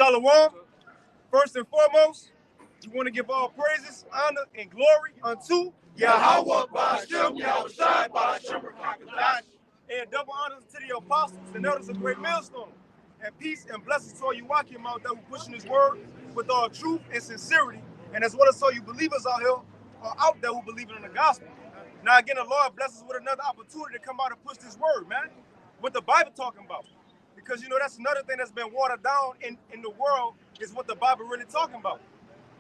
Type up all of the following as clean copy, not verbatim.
Shalawam. First and foremost, we want to give all praises, honor, and glory unto YAHAWAH, bahasham, YAHAWASHI, bahasham, and double honors to the apostles and elders of great Millstone. And peace and blessings to all you walking out there who pushing his word with all truth and sincerity. And as well as all you believers out here or out there who believe in the gospel. Now again, the Lord blesses us with another opportunity to come out and push this word, man. What the Bible talking about. Because, you know, that's another thing that's been watered down in the world is what the Bible really talking about.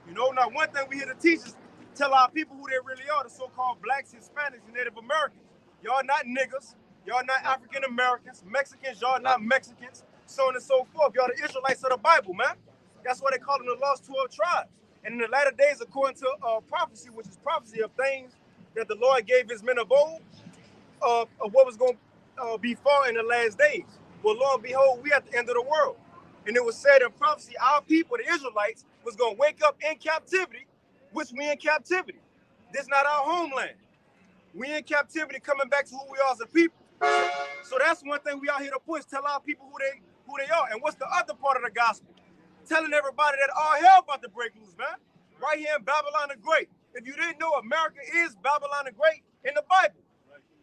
You know, now one thing we here to teach is tell our people who they really are, the so-called blacks, Hispanics, and Native Americans. Y'all not niggas. Y'all not African Americans. Mexicans, y'all not Mexicans. So on and so forth. Y'all the Israelites of the Bible, man. That's why they call them the lost 12 tribes. And in the latter days, according to prophecy, which is prophecy of things that the Lord gave his men of old, of what was going to befall in the last days. Well, lo and behold, we at the end of the world. And it was said in prophecy, our people, the Israelites, was going to wake up in captivity, which we in captivity. This not our homeland. We in captivity coming back to who we are as a people. So that's one thing we out here to push, tell our people who they are. And what's the other part of the gospel? Telling everybody that all hell about to break loose, man. Right here in Babylon the Great. If you didn't know, America is Babylon the Great in the Bible.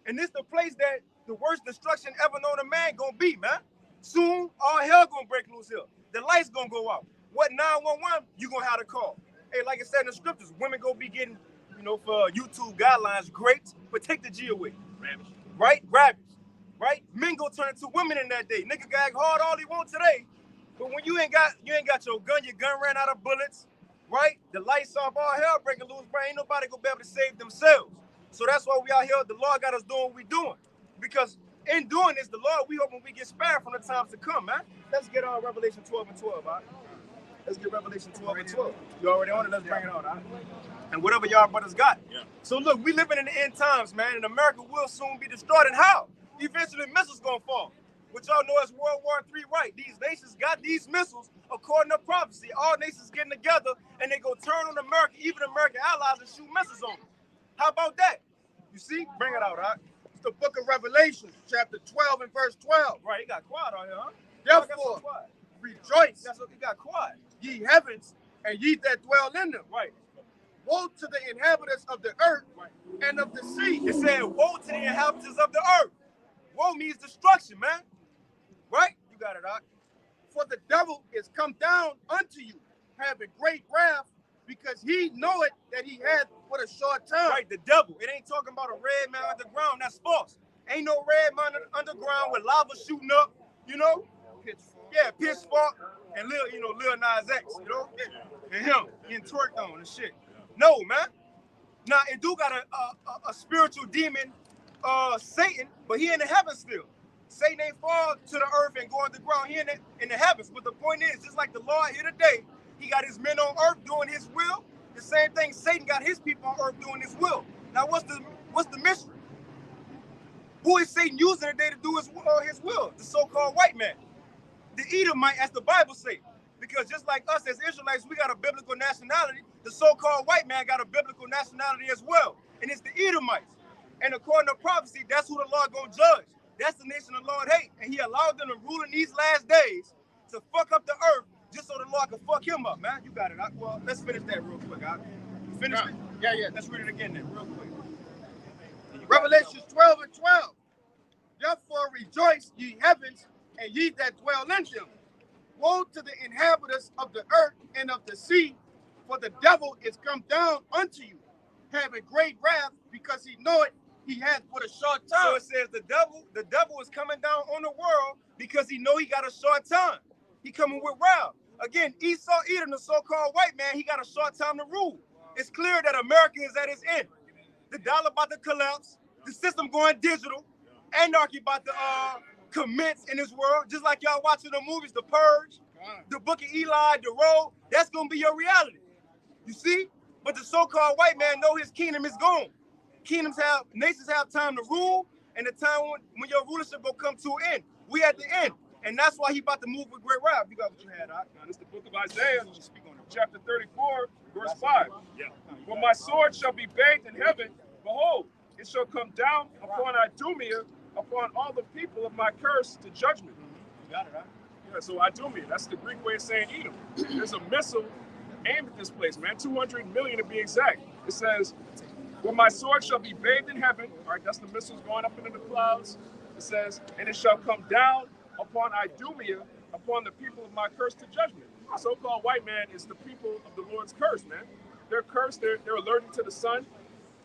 And this the place that the worst destruction ever known to man gonna be, man. Soon, all hell gonna break loose here. The lights gonna go out. What 911 you gonna have to call? Hey, like I said in the scriptures, women gonna be getting, you know, for YouTube guidelines, great, but take the G away. Rabbits. Right? Rabbits. Right? Men gonna turn into women in that day. Nigga gag hard all he want today. But when you ain't got your gun ran out of bullets, right? The lights off, all hell breaking loose, bro. Ain't nobody gonna be able to save themselves. So that's why we out here. The Lord got us doing what we doing. Because in doing this, the Lord, we hoping we get spared from the times to come, man. Let's get on Revelation 12 and 12, all right? Let's get Revelation 12 and 12. You already on it? Let's bring it on, all right? And whatever y'all brothers got. Yeah. So look, we living in the end times, man, and America will soon be destroyed. And how? Eventually missiles gonna fall. Which y'all know as World War III, right? These nations got these missiles according to prophecy. All nations getting together and they go turn on America, even American allies, and shoot missiles on them. How about that? You see? Bring it out, all right? It's the book of Revelation, chapter 12 and verse 12. Right, it got quiet on here, huh? Therefore, rejoice, that's what it got quiet. Ye heavens, and ye that dwell in them. Right. Woe to the inhabitants of the earth and of the sea. It said, woe to the inhabitants of the earth. Woe means destruction, man. Right? You got it, Doc. For the devil is come down unto you, having great wrath, because he knoweth that he hath but a short time. Right, the devil. It ain't talking about a red man underground. That's false. Ain't no red man underground with lava shooting up, you know? Pitchfork. Yeah, Pitchfork and Lil Nas X, you know? And him getting twerked on and shit. No, man. Now, it do got a spiritual demon, Satan, but he in the heavens still. Satan ain't fall to the earth and go underground. He in the heavens. But the point is, just like the Lord here today, he got his men on earth doing his will. The same thing, Satan got his people on earth doing his will. Now, what's the mystery? Who is Satan using today to do his will? The so-called white man. The Edomite, as the Bible says. Because just like us as Israelites, we got a biblical nationality. The so-called white man got a biblical nationality as well. And it's the Edomites. And according to prophecy, that's who the Lord gonna judge. That's the nation the Lord hates. And he allowed them to rule in these last days to fuck up the earth just so the Lord can fuck him up, man. You got it. Well, let's finish that real quick. You finished it? Yeah. Let's read it again then, real quick. Revelation 12 and 12. Therefore rejoice, ye heavens, and ye that dwell in them. Woe to the inhabitants of the earth and of the sea, for the devil is come down unto you, having great wrath, because he knoweth he hath but a short time. So it says the devil is coming down on the world because he know he got a short time. He coming with wrath. Again, Esau Edom, the so-called white man, he got a short time to rule. It's clear that America is at its end. The dollar about to collapse, the system going digital, anarchy about to commence in this world, just like y'all watching the movies, The Purge, The Book of Eli, The Road. That's gonna be your reality. You see? But the so-called white man know his kingdom is gone. Nations have time to rule, and the time when your rulership will come to an end. We at the end. And that's why he about to move with great wrath. You got what you had, Doc. Now, this is the book of Isaiah, chapter 34, verse 5. Yeah. For my sword shall be bathed in heaven, behold, it shall come down upon Idumea, upon all the people of my curse to judgment. You got it, Doc. So Idumea, that's the Greek way of saying Edom. There's a missile aimed at this place, man. 200 million to be exact. It says, "When my sword shall be bathed in heaven," all right, that's the missiles going up into the clouds. It says, "and it shall come down upon Idumea, upon the people of my curse to judgment." The so-called white man is the people of the Lord's curse, man. They're cursed. They're allergic to the sun.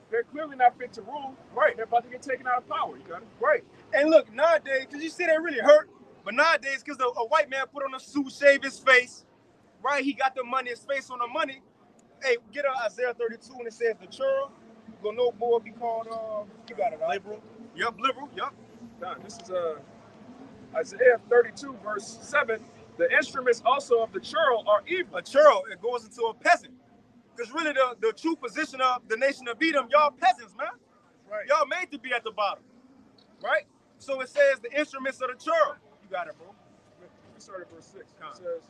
They're clearly not fit to rule. Right. They're about to get taken out of power. You got it? Right. And look, nowadays, because you see that really hurt, but nowadays, because a white man put on a suit, shave his face, right? He got the money, his face on the money. Hey, get Isaiah 32 and it says the churl will no more be called, you got it, right? Liberal. Yep, liberal, yep. Nah, this is Isaiah 32, verse 7. The instruments also of the churl are evil. A churl, it goes into a peasant. Because really the true position of the nation of Edom, y'all peasants, man. Right. Y'all made to be at the bottom, right? So it says the instruments of the churl. You got it, bro. We start at verse 6. It says,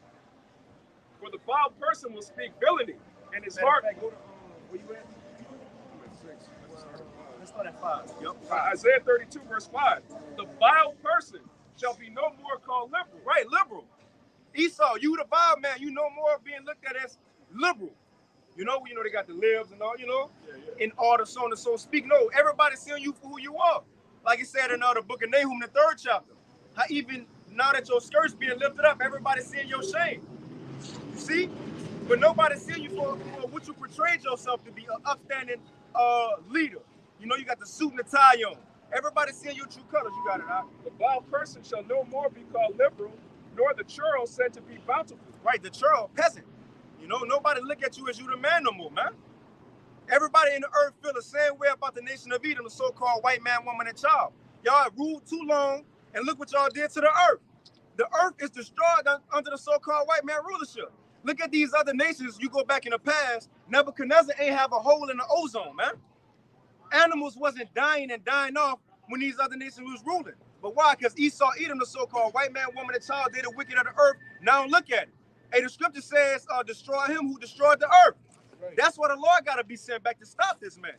"For the vile person will speak villainy, and his heart..." Fact, go to, where you at? I'm at 6. Let's start at 5. Yep. Isaiah 32, verse 5. "The vile person shall be no more called liberal." Right, liberal. Esau, you the vile man, you no more being looked at as liberal. You know they got the libs and all, in order, so on and so speak. No, everybody's seeing you for who you are. Like it said in the book of Nahum, the 3rd chapter. How even now that your skirt's being lifted up, everybody's seeing your shame. You see? But nobody's seeing you for what you portrayed yourself to be, an upstanding leader. You got the suit and the tie on. Everybody's seeing your true colors. You got it, huh? "The vile person shall no more be called liberal, nor the churl said to be bountiful." Right, the churl, peasant. Nobody look at you as you the man no more, man. Everybody in the earth feel the same way about the nation of Edom, the so-called white man, woman, and child. Y'all ruled too long, and look what y'all did to the earth. The earth is destroyed under the so-called white man rulership. Look at these other nations. You go back in the past, Nebuchadnezzar ain't have a hole in the ozone, man. Animals wasn't dying and dying off when these other nations was ruling. But why? Because Esau, Edom, the so-called white man, woman, and child, did the wicked of the earth. Now look at it. Hey, the scripture says, destroy him who destroyed the earth. Right. That's why the Lord got to be sent back to stop this man.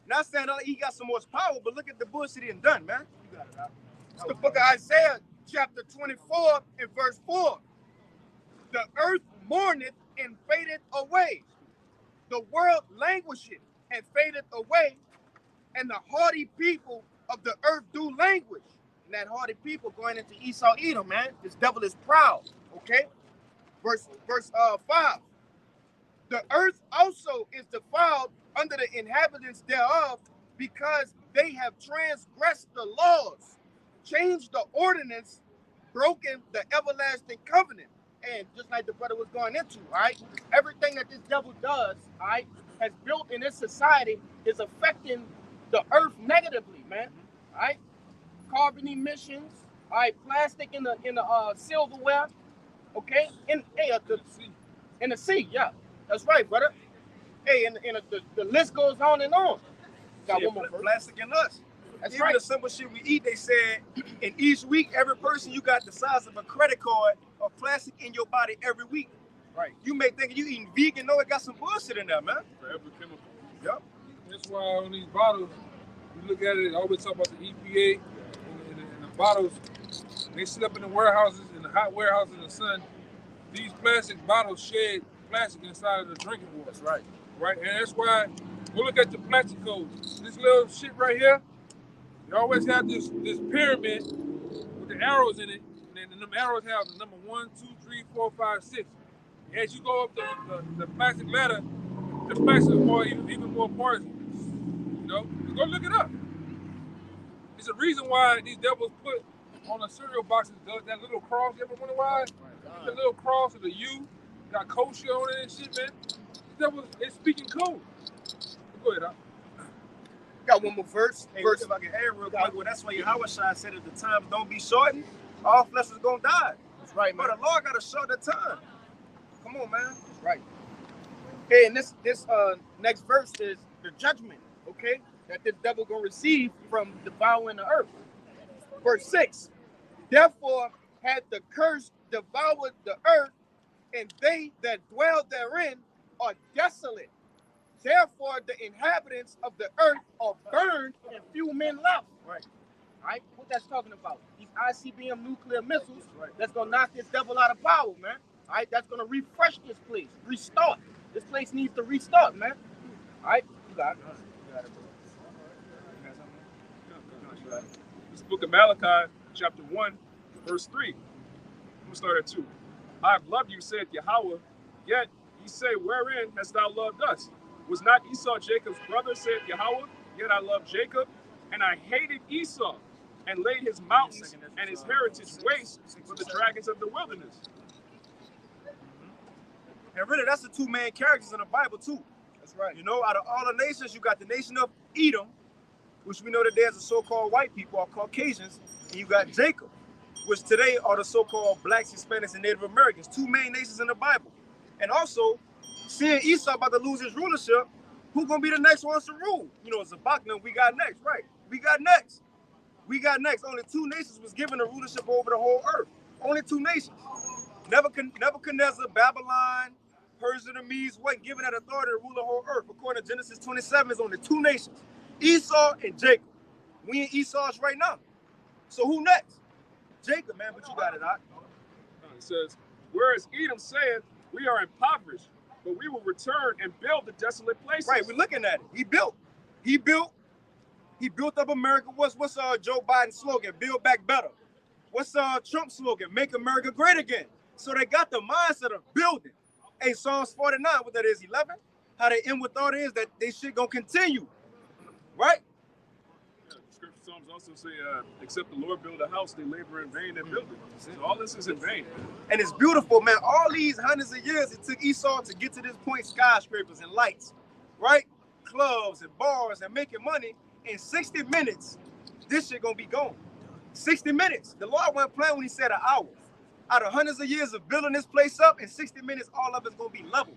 Not saying he got so much power, but look at the bullshit he done, man. You got it, huh? It's the book of Isaiah, chapter 24 and verse 4. "The earth mourneth and fadeth away. The world languisheth and fadeth away. And the haughty people of the earth do languish." And that haughty people going into Esau, Edom, man. This devil is proud, okay? Verse 5. "The earth also is defiled under the inhabitants thereof, because they have transgressed the laws, changed the ordinance, broken the everlasting covenant." And just like the brother was going into, all right, everything that this devil does, all right, has built in this society is affecting the earth negatively, man. All right, carbon emissions, all right, plastic in the silverware, okay, in the sea, yeah, that's right, brother. Hey, and the list goes on and on. Got one more plastic in us. That's Even right. the simple shit we eat, they said in each week, every person, you got the size of a credit card of plastic in your body every week. Right. You may think you eating vegan, no, it got some bullshit in there, man. For every chemical. Yep. That's why on these bottles, you look at it, I always talk about the EPA and the bottles. They sit up in the warehouses, in the hot warehouses in the sun. These plastic bottles shed plastic inside of the drinking water. That's right. Right? And that's why, go look at the plastic codes. This little shit right here, they always have this pyramid with the arrows in it. And then them arrows have the number 1, 2, 3, 4, 5, 6. As you go up the plastic ladder, the plastic is even more poisonous. Go look it up. It's a reason why these devils put on the cereal boxes that little cross. You ever wonder why? The little cross with the U, got kosher on it and shit, man. The devil is speaking code. Go ahead, Got one more verse. Hey, if I can add real quick, well, that's why YAHAWASHI said at the times don't be shortened, all flesh is gonna die. That's right, man. But the Lord gotta short the time. Come on, man. That's right. Okay, and this next verse is the judgment, okay, that this devil gonna receive from devouring the earth. Verse 6. "Therefore had the curse devoured the earth, and they that dwell therein are desolate. Therefore the inhabitants of the earth are burned, and few men left." Right. Right? What that's talking about? These ICBM nuclear missiles that's gonna knock this devil out of power, man. All right, that's gonna refresh this place, restart. This place needs to restart, man. All right, you got it. You got it, bro. You got it. This is the book of Malachi, chapter 1, verse 3. I'm going to start at 2. I have loved you, saith Yahawah, yet ye say, wherein hast thou loved us? Was not Esau Jacob's brother, saith Yahawah, yet I loved Jacob, and I hated Esau, and laid his mountains and his heritage waste for the dragons of the wilderness. And really, that's the two main characters in the Bible, too. That's right. You know, out of all the nations, you got the nation of Edom, which we know that there's the so-called white people or Caucasians, and you got Jacob, which today are the so-called blacks, Hispanics, and Native Americans, two main nations in the Bible. And also, seeing Esau about to lose his rulership, who gonna be the next ones to rule? You know, Zabakna, we got next, right? We got next. We got next. Only two nations was given the rulership over the whole earth. Only two nations. Nebuchadnezzar, Babylon, Persia, the Medes wasn't given that authority to rule the whole earth. According to Genesis 27, it's only two nations, Esau and Jacob. We in Esau's right now. So who next? Jacob, man, but you got it, Doc. It says, whereas Edom saith, we are impoverished, but we will return and build the desolate places. Right, we're looking at it. He built up America. What's Joe Biden's slogan? Build back better. What's Trump's slogan? Make America great again. So they got the mindset of building. Hey, Psalms 49, what that is, 11? How they end with thought is that they shit gonna continue. Right? Yeah, the scripture Psalms also say, except the Lord build a house, they labor in vain that build it. So all this is in vain. And it's beautiful, man. All these hundreds of years it took Esau to get to this point, skyscrapers and lights, right? Clubs and bars and making money. In 60 minutes, this shit gonna be gone. 60 minutes. The Lord wasn't playing when he said an hour. Out of hundreds of years of building this place up, in 60 minutes, all of it's gonna be level.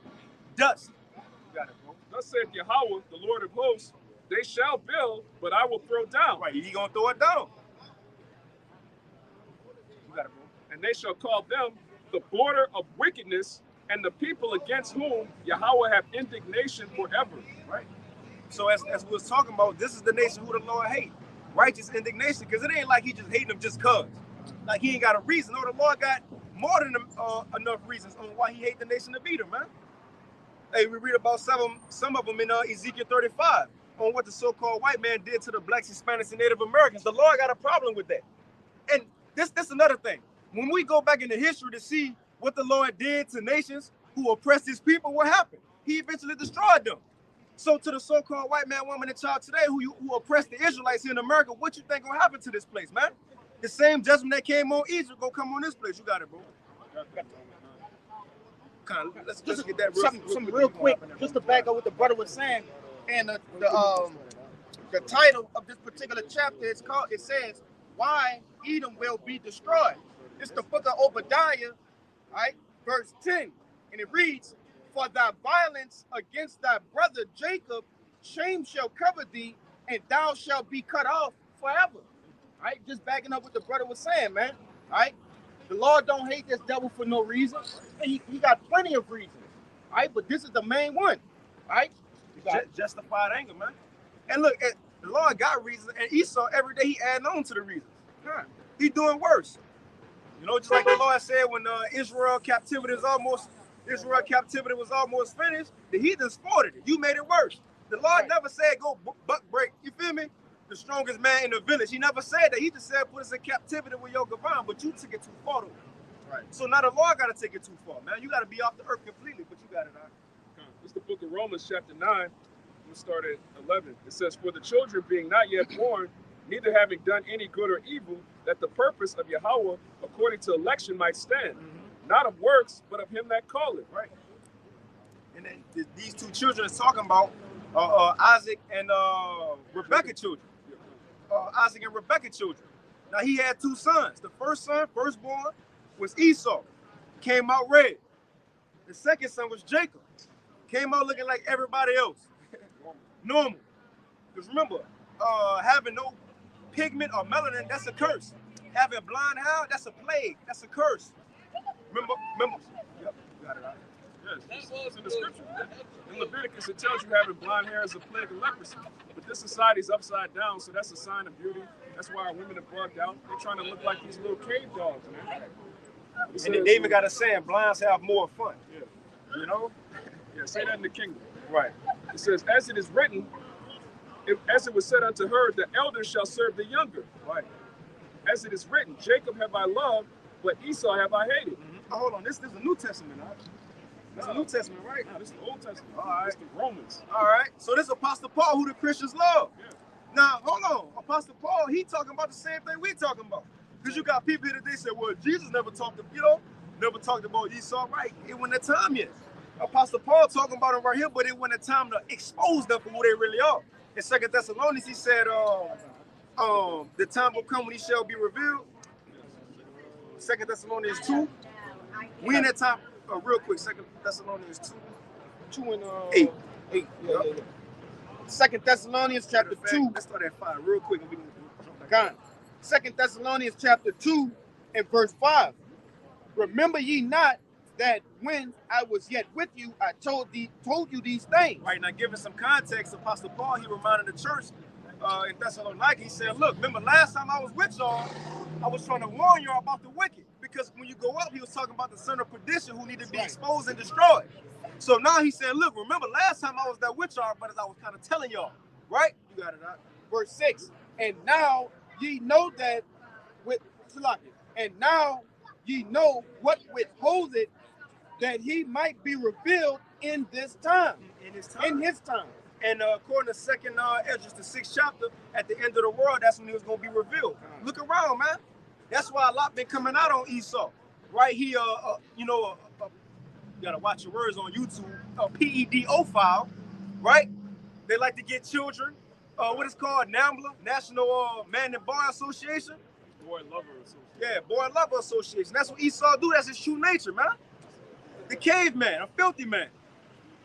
Dust. You got it, bro. Thus saith Yahawah, the Lord of hosts, they shall build, but I will throw down. Right, he gonna throw it down. You got it, bro. And they shall call them the border of wickedness, and the people against whom Yahawah have indignation forever. Right? So as we was talking about, this is the nation who the Lord hate. Righteous indignation, because it ain't like he just hating them just cause. Like he ain't got a reason. No, the Lord got more than enough reasons on why he hate the nation of Edom, man. Hey, we read about some of them in Ezekiel 35 on what the so-called white man did to the blacks, Hispanics, and Native Americans. The Lord got a problem with that. And this another thing. When we go back into history to see what the Lord did to nations who oppressed his people, what happened? He eventually destroyed them. So to the so-called white man, woman, and child today who oppressed the Israelites here in America, what you think gonna happen to this place, man? The same judgment that came on Egypt gonna come on this place. You got it, bro. Let's get that real quick, just to back up what the brother was saying, and the title of this particular chapter is called. It says, "Why Edom will be destroyed." It's the book of Obadiah, right, verse 10, and it reads, "For thy violence against thy brother Jacob, shame shall cover thee, and thou shalt be cut off forever." All right, just backing up what the brother was saying, man. All right, the Lord don't hate this devil for no reason. He got plenty of reasons. All right, but this is the main one. All right, justified anger, man. And look, the Lord got reasons, and Esau every day he adding on to the reasons. He doing worse. You know, just like the Lord said when Israel captivity was almost finished, the heathens thwarted it. You made it worse. The Lord never said go buck break. You feel me? The strongest man in the village. He never said that. He just said put us in captivity with your Gavan, but you took it too far though. Right. So now the Lord got to take it too far, man. You got to be off the earth completely, but you got it out. It's the book of Romans, chapter 9. We'll start at 11. It says, "For the children being not yet born, neither having done any good or evil, that the purpose of Yahawah according to election might stand, not of works, but of him that calleth." Right. And then these two children is talking about Isaac and Rebecca children. Isaac and Rebecca children. Now he had two sons. The first son, firstborn, was Esau. Came out red. The second son was Jacob. Came out looking like everybody else. Normal. Because remember, having no pigment or melanin, that's a curse. Having blonde hair, that's a plague. That's a curse. Remember? Yep, you got it out. Yes, this is in the scripture. In Leviticus, it tells you having blonde hair is a plague of leprosy. But this society's upside down, so that's a sign of beauty. That's why our women are bugged out. They're trying to look like these little cave dogs, man. And they even got a saying, blinds have more fun. Yeah. You know? Yeah, say that in the kingdom. Right. It says, as it is written, as it was said unto her, the elders shall serve the younger. Right. As it is written, Jacob have I loved, but Esau have I hated. Oh, hold on, this is the New Testament, huh? This is the New Testament, right? No, this is the Old Testament. All right. It's the Romans. All right. So this is Apostle Paul, who the Christians love. Yeah. Now, hold on. Apostle Paul, he talking about the same thing we talking about. Because you got people here today say, well, Jesus never talked about Esau, right? It wasn't the time yet. Apostle Paul talking about it right here, but it wasn't the time to expose them for who they really are. In 2 Thessalonians, he said, the time will come when he shall be revealed. 2 Thessalonians 2. We in that time, real quick, 2 Thessalonians 2 and 8. 8. Yeah. 2 Thessalonians chapter 2. Let's start at 5 real quick. And we can God. 2 Thessalonians chapter 2 and verse 5. Remember ye not that when I was yet with you, I told you these things. Right, now giving some context, Apostle Paul, he reminded the church in Thessalonica, he said, look, remember last time I was with y'all, I was trying to warn y'all about the wicked. Because when you go up, he was talking about the son of perdition who need to be exposed and destroyed. So now he said, look, remember last time I was there with y'all, brothers, I was kind of telling y'all, right? You got it out. Verse 6. And now ye know that ye know what withholds it, that he might be revealed in this time. In his time. And according to 2nd Esdras, the 6th chapter, at the end of the world, that's when he was going to be revealed. Look around, man. That's why a lot been coming out on Esau, right? He, you gotta watch your words on YouTube. A PEDO file, right? They like to get children. What is called NAMBLA, National Man and Boy Association. Boy Lover Association. Yeah, Boy Lover Association. That's what Esau do. That's his true nature, man. The caveman, a filthy man,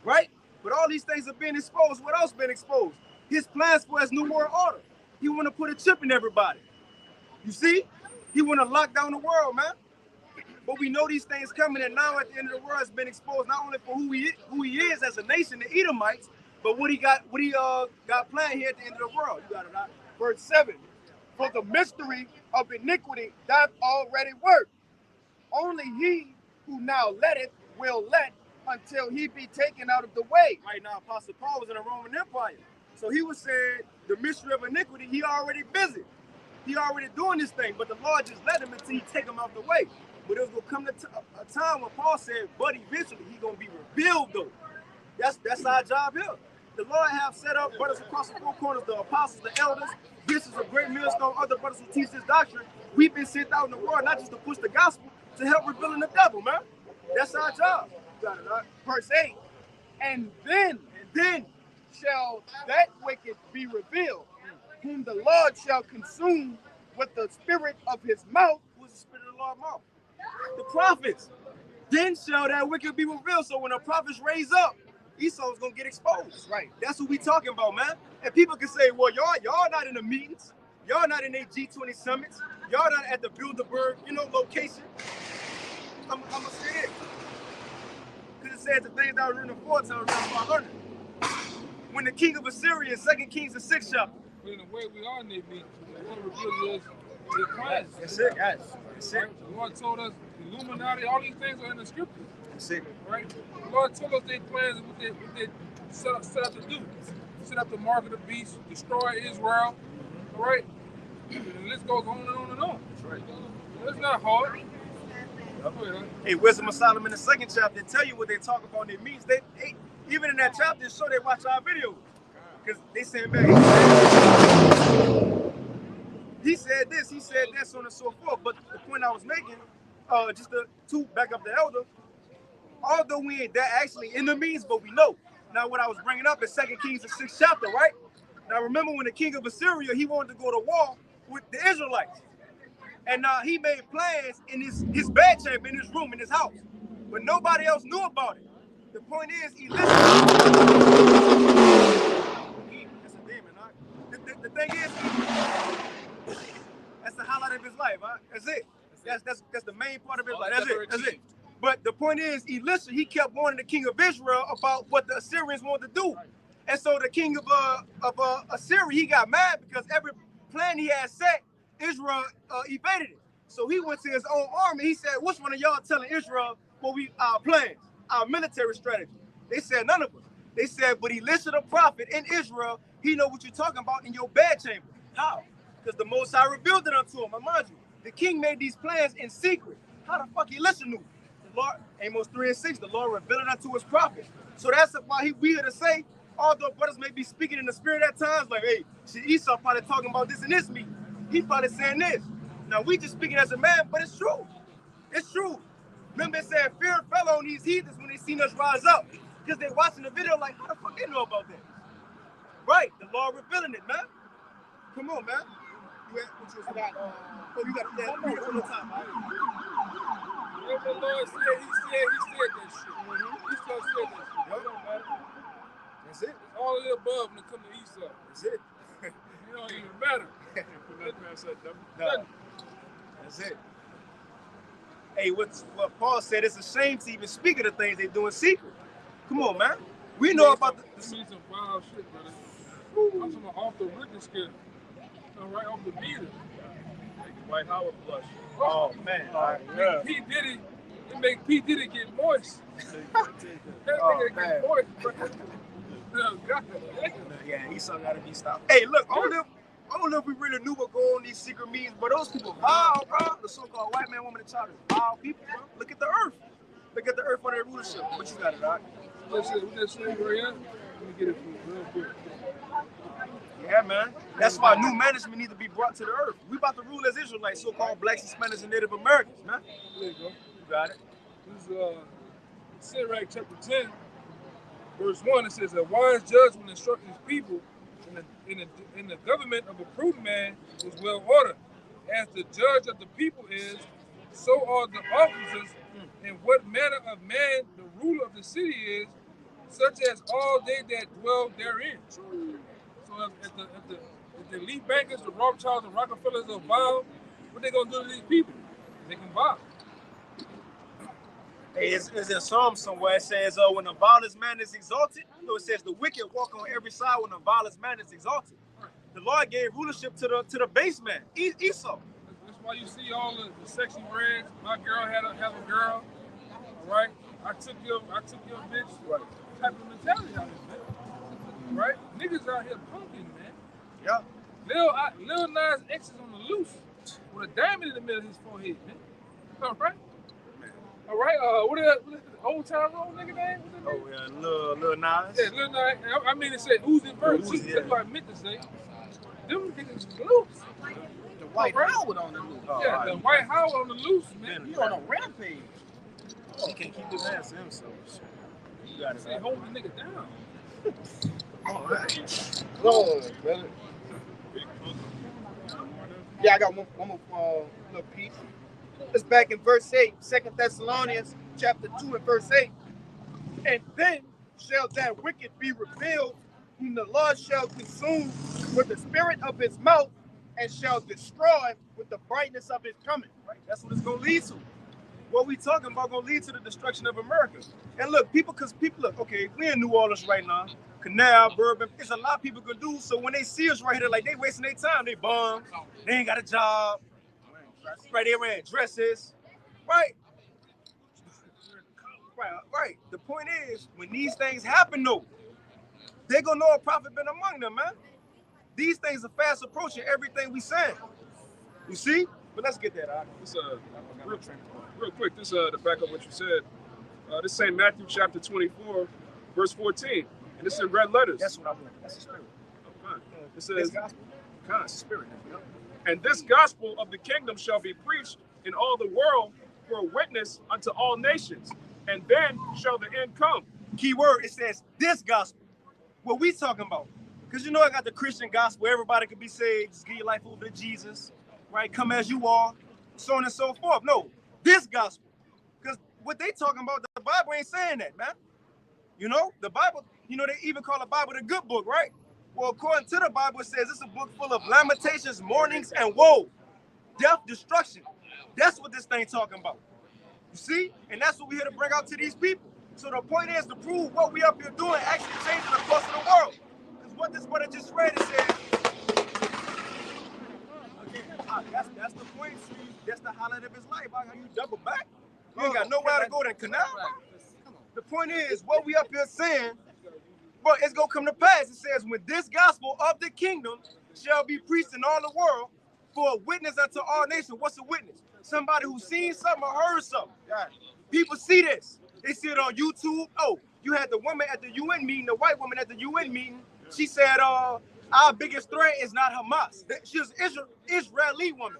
right? But all these things are being exposed. What else been exposed? His plans for his new world order. He want to put a chip in everybody. You see? He want to lock down the world, man. But we know these things coming, and now at the end of the world, it's been exposed not only for who he is as a nation, the Edomites, but what he got planned here at the end of the world. You got it out. Verse 7. For the mystery of iniquity doth already work. Only he who now letteth will let until he be taken out of the way. Right now, Apostle Paul was in the Roman Empire. So he was saying the mystery of iniquity, he already busy. He already doing this thing, but the Lord just let him until he take him out the way. But it was going to come to a time when Paul said, but eventually he going to be revealed though. That's our job here. The Lord have set up brothers across the four corners, the apostles, the elders. This is a great millstone, other brothers who teach this doctrine. We've been sent out in the world, not just to push the gospel, to help revealing the devil, man. That's our job. Got it, right? Verse 8. And then shall that wicked be revealed, whom the Lord shall consume with the spirit of his mouth. Who is the spirit of the Lord's mouth? The prophets. Then shall that wicked be revealed. So when the prophets raise up, Esau's gonna get exposed. Right. That's what we talking about, man. And people can say, well, y'all not in the meetings, y'all not in a G20 summits, y'all not at the Bilderberg, location. I'm gonna say it. Because it says the things that were written before time, I learned it. When the king of Assyria, 2 Kings, the 6th chapter. But in the way we are in their meetings, the Lord reveals us their plans. That's it, guys. That's it. Right? The Lord told us Illuminati, all these things are in the scriptures. That's it. Right? The Lord told us their plans and what they set up to do. Set up the mark of the beast, destroy Israel. All right? And the list goes on and on and on. That's right. It's not hard. Hey, Wisdom of Solomon, the 2nd chapter, tell you what they talk about in their meetings. They even in that chapter, it show they watch our videos. Because they saying back, he said this, he said that, so on and so forth. But the point I was making, just to back up the elder, although we ain't that actually in the meetings, but we know. Now what I was bringing up is 2 Kings, the 6th chapter, right? Now remember when the king of Assyria, he wanted to go to war with the Israelites. And he made plans in his bedchamber, in his room, in his house. But nobody else knew about it. The point is, he listened. That's a demon, huh? The thing is, that's the highlight of his life, huh? That's it. That's the main part of his life. That's it. But the point is, Elisha, he kept warning the king of Israel about what the Assyrians wanted to do. And so the king of Assyria, he got mad because every plan he had set, Israel evaded it. So he went to his own army. He said, which one of y'all telling Israel what our plans, our military strategy? They said, none of us. They said, but he listed a prophet in Israel. He know what you're talking about in your bedchamber. How? Because the Most High revealed it unto him. And mind you, the king made these plans in secret. How the fuck he listened to him? The Lord, Amos 3:6, the Lord revealed it unto his prophets. So that's why we here to say, although brothers may be speaking in the spirit at times, like, hey, see, Esau probably talking about this and this meeting. He probably saying this. Now we just speaking as a man, but it's true. It's true. Remember it said fear fell on these heathens when they seen us rise up. Because they watching the video like, how the fuck they know about that? Right, the Lord revealing it, man. Come on, man. You got that from the top. What the Lord said, he said that shit. He still said that shit. It don't matter. That's it. It's all of the above when it comes to Esau. That's it. It don't even matter. No. That's it. Hey, what Paul said, it's a shame to even speak of the things they do in secret. Come on, man. We know about the... This means some wild shit, brother. I'm talking about off the written scale. Right off the meter. Like the White Howard flush. Oh, man. Yeah. P. Diddy, it make P. Diddy get moist. That nigga get moist, bro. Oh, God. Yeah, Esau gotta be stopped. Hey, look, I don't know if we really knew what go on these secret meetings, but those people vile, bro. The so-called white man, woman, and child is vile people, bro. Look at the earth. Look at the earth under their rulership. What you got it, right? Let's see right here. Let me get it for you real quick. Yeah, man. That's why new management need to be brought to the earth. We about to rule as Israelites, so-called blacks, Hispanics, and Native Americans, man. There you go. You got it. This is Sirach chapter 10, verse 1. It says, a wise judgment instructs his people, in the government of a prudent man is well ordered. As the judge of the people is, so are the officers, and what manner of man the ruler of the city is, such as all they that dwell therein. So if the elite bankers, the Rothschilds, the Rockefellers are vile, what they gonna do to these people? They can vile. Hey, it's in Psalms somewhere. It says, when the vilest man is exalted, so it says the wicked walk on every side when the vilest man is exalted. The Lord gave rulership to the base man, Esau. That's why you see all the sexy reds. My girl have a girl. All right, I took your bitch. Right. Type of mentality out here, man. Right? Niggas out here punking, man. Yeah. Lil Nas X is on the loose with a diamond in the middle of his forehead, man. All right. All right. What is the Old Town Road nigga name? Oh yeah, Lil Nas. Yeah, Lil Nas. I mean, it said Uzi Vert. Uzi, That's what I meant to say. Them niggas loose. The White Howard on the loose. Oh, Yeah, right. the White Howard on the loose, man. He on a rampage. He can't keep his hands to himself. You got it. Say, hold the nigga down. All right. Lord, brother. Yeah, I got one more little piece. It's back in verse 8, 2 Thessalonians chapter 2 and verse 8. And then shall that wicked be revealed, whom the Lord shall consume with the spirit of his mouth, and shall destroy with the brightness of his coming. Right? That's what it's gonna lead to. What we talking about gonna lead to the destruction of America. And look, people, look, okay, we in New Orleans right now, Canal, Bourbon, it's a lot of people can do. So when they see us right here, like they wasting their time, they bums, they ain't got a job, right? They wearing dresses, right? Right. The point is, when these things happen, though, they gonna know a prophet been among them, man. These things are fast approaching everything we saying. You see? But let's get that out. This real quick. This to back up what you said. This St. Matthew chapter 24, verse 14, and it's in red letters. That's what I want. That's the spirit. It says, gospel. God's spirit. And this gospel of the kingdom shall be preached in all the world for a witness unto all nations, and then shall the end come. Key word, it says this gospel. What we talking about? Because you know I got the Christian gospel, everybody can be saved, just give your life over to Jesus, right? Come as you are, so on and so forth. No, this gospel. Because what they talking about, the Bible ain't saying that, man. You know, the Bible, you know, they even call the Bible the good book, right? Well, according to the Bible, it says it's a book full of lamentations, mournings, and woe, death, destruction. That's what this thing talking about. You see? And that's what we here to bring out to these people. So the point is to prove what we up here doing actually changing the course of the world. Because what this brother just read, it says, that's the point. That's the highlight of his life. How you double back? You ain't got nowhere to go than canal. The point is, what we up here saying, but it's gonna come to pass. It says, when this gospel of the kingdom shall be preached in all the world for a witness unto all nations. What's a witness? Somebody who's seen something or heard something. People see this. They see it on YouTube. Oh, you had the woman at the UN meeting, the white woman at the UN meeting. She said, our biggest threat is not Hamas. She was an Israeli woman.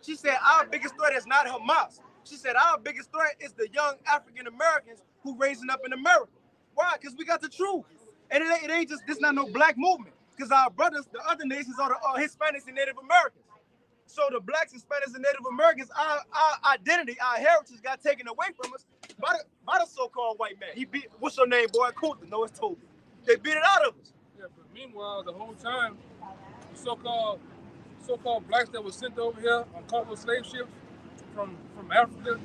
She said, our biggest threat is not Hamas. She said, our biggest threat is the young African Americans who raising up in America. Why? Because we got the truth. And it ain't just, this not no black movement. Because our brothers, the other nations are the Hispanics and Native Americans. So the blacks, Hispanics, and Native Americans, our identity, our heritage got taken away from us by the so-called white man. He beat, what's your name, boy? Kunta. No, it's Toby. They beat it out of us. Yeah, but meanwhile, the whole time, the so-called blacks that were sent over here on cargo slave ships from Africa,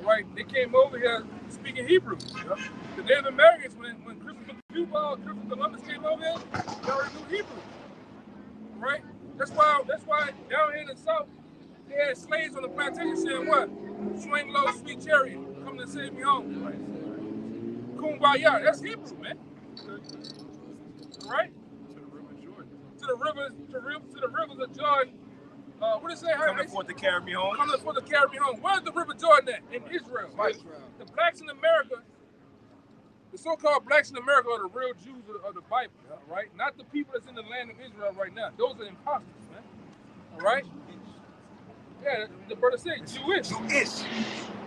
right? They came over here speaking Hebrew. Yep. The Native Americans, when Christopher Columbus came over here, they already knew Hebrew, right? That's why down here in the South, they had slaves on the plantation saying what? Swing low, sweet chariot, come to save me home. Right? Kumbaya, that's Hebrew, man. Right? To the rivers of Jordan. What did it say? Coming forth to carry me home. Coming forth to carry me home. Where's the River Jordan at? In Israel. Right? The blacks in America, the so-called blacks in America are the real Jews of the Bible, right? Not the people that's in the land of Israel right now. Those are imposters, man. All right? Yeah, the brother said Jewish. Jewish.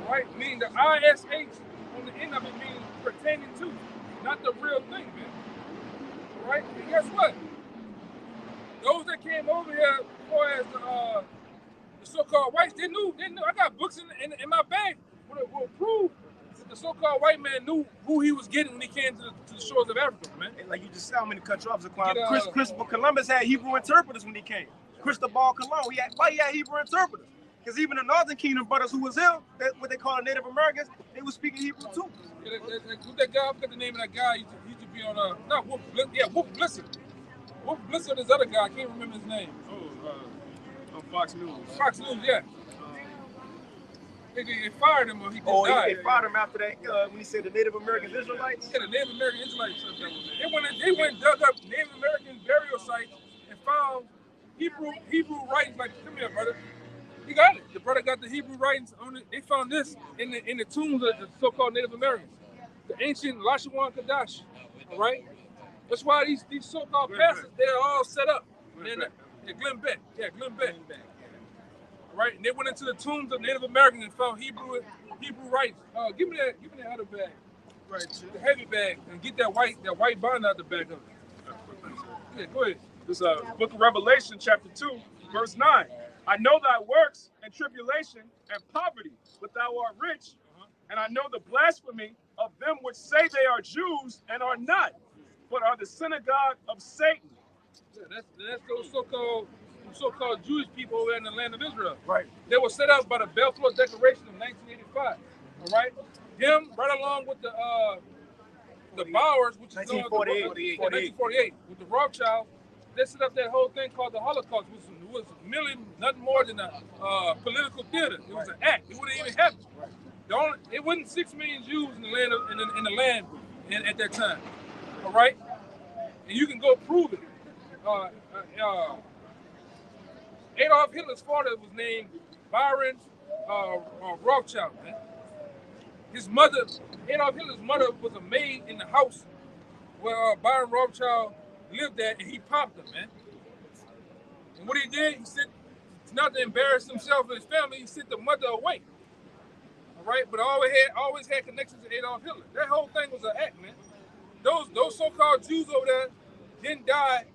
Right? Meaning the ISH on the end of it means pertaining to, not the real thing, man. All right? And guess what? Those that came over here as far as the so-called whites, they knew. I got books in my bag will prove that the so-called white man knew who he was getting when he came to the shores of Africa, man. And like you just said, I'm going to cut you off. Christopher Columbus had Hebrew interpreters when he came. Cristobal Colon, why he had Hebrew interpreters? Because even the Northern Kingdom brothers who was here, what they call Native Americans, they were speaking Hebrew too. Yeah, that guy, I forgot the name of that guy. He used to be on Wolf Blitzer. Wolf Blitzer, this other guy, I can't remember his name. On Fox News. Fox News, yeah. They fired him, or he just died. They fired him after that when he said the Native American Israelites. Yeah, the Native American Israelites. They went and dug up Native American burial sites and found Hebrew writings. Like, come here, brother. You got it. The brother got the Hebrew writings on it. They found this in the tombs of the so-called Native Americans, the ancient Lashawan Kadash. All right. That's why these so-called pastors, they're all set up. Glenn Beck. Yeah, Glenn Beck. Right, and they went into the tombs of Native Americans and found Hebrew writings. Give me that other bag, right? The heavy bag, and get that white bond out the back of it. Yeah, go ahead. This Book of Revelation, chapter 2, verse 9. I know thy works and tribulation and poverty, but thou art rich, and I know the blasphemy of them which say they are Jews and are not, but are the synagogue of Satan. Yeah, that's those so-called Jewish people over in the land of Israel. Right. They were set up by the Balfour Declaration of 1985. All right. Him right along with the Bowers, which is 1948, with the Rothschild, they set up that whole thing called the Holocaust, which was merely nothing more than a political theater. It was an act. It wouldn't even happen. It wasn't 6 million Jews in the land at that time. All right. And you can go prove it. Adolf Hitler's father was named Byron Rothschild, man. Adolf Hitler's mother was a maid in the house where Byron Rothschild lived at, and he popped her, man. And what he did, he sent, not to embarrass himself and his family, he sent the mother away. All right, but always had connections to Adolf Hitler. That whole thing was an act, man. Those so-called Jews over there didn't die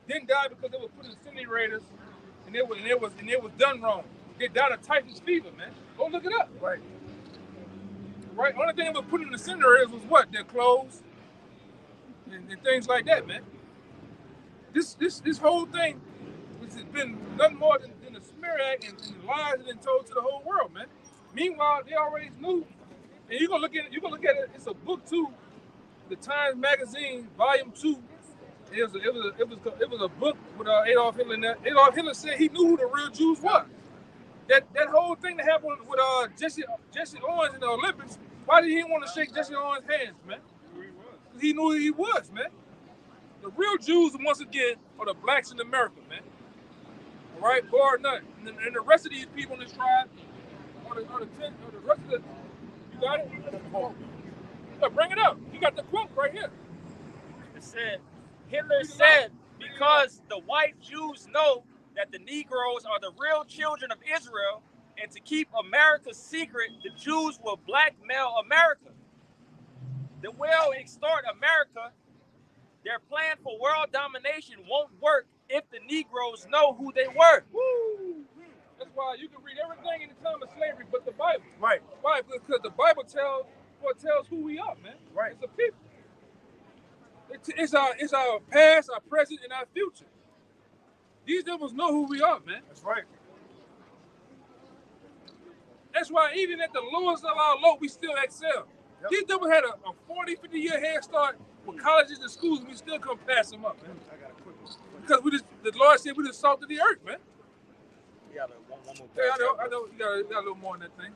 because they were put in incinerators, and it was done wrong. They died of typhus fever, man. Go look it up. Right. Right. Only thing they were put in the incinerators was what? Their clothes and things like that, man. This whole thing has been nothing more than a smear act and lies that have been told to the whole world, man. Meanwhile, they already knew And you gonna look at it. It's a book too. The Times Magazine, Volume 2. It was a book with Adolf Hitler in there. Adolf Hitler said he knew who the real Jews were. That whole thing that happened with Jesse Owens in the Olympics. Why did he want to shake Jesse Owens' hands, man? He knew who he was, man. The real Jews, once again, are the blacks in America, man. All right, bar none. And the rest of these people in this tribe, or the rest of the, you got it? Yeah, bring it up. You got the quote right here. It said, Hitler said, because the white Jews know that the Negroes are the real children of Israel, and to keep America secret, the Jews will blackmail America. They will extort America. Their plan for world domination won't work if the Negroes know who they were. Woo! That's why you can read everything in the time of slavery but the Bible. Right. Why? Because the Bible tells who we are, man. Right. It's a people. It's our past, our present, and our future. These devils know who we are, man. That's right. That's why even at the lowest of our low, we still excel. Yep. These devils had a 40, 50-year head start with colleges and schools, and we still come pass them up, man. I got a quick one. Because the Lord said we the salt of the earth, man. We got one more Yeah, I know. You got a little more on that thing.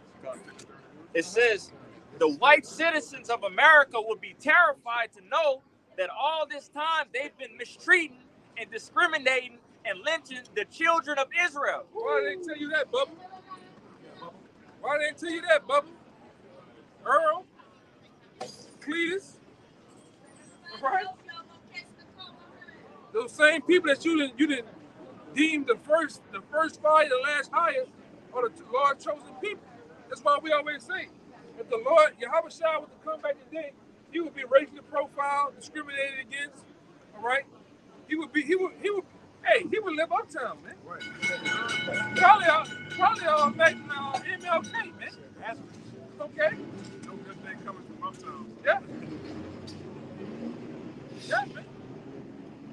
It says, the white citizens of America would be terrified to know that all this time they've been mistreating and discriminating and lynching the children of Israel. Why did they tell you that, Bubba? Why did they tell you that, Bubba? Earl? Cletus? Right? Those same people that you didn't deem the first fire, the last hire, are the Lord chosen people. That's why we always say, if the Lord, YAHAWASHI, was to come back today, he would be racially profiled, discriminated against. All right? He would live uptown, man. Right. Probably back in MLK, man. Okay. No good thing coming from uptown. Yeah. Yeah, man.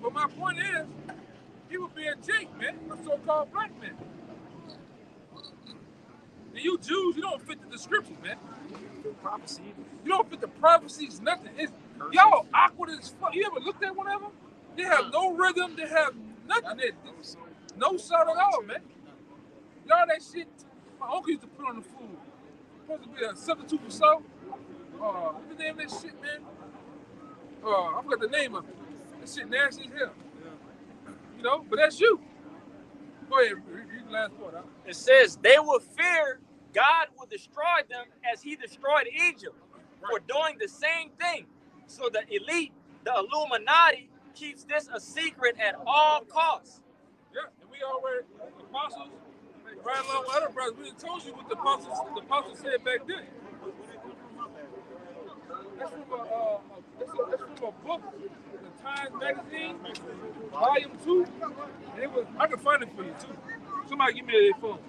But my point is, he would be a Jake, man, a so-called black man. And you Jews, you don't fit the description, man. You don't fit the prophecies, nothing. Y'all awkward as fuck. You ever looked at one of them? They have no rhythm, they have nothing. No sound at all, man. Y'all that shit, my uncle used to put on the food. Supposed to be a substitute for salt. What's the name of that shit, man? I forgot the name of it. That shit nasty as hell. You know, but that's you. Go ahead, read the last part. It says, they will fear God will destroy them as he destroyed Egypt for doing the same thing. So the elite, the Illuminati, keeps this a secret at all costs. Yeah, and we already, apostles, right along with other brothers, we told you what the apostles said back then. That's from a book, the Times Magazine, Volume 2. And I can find it for you too. Somebody give me their phone.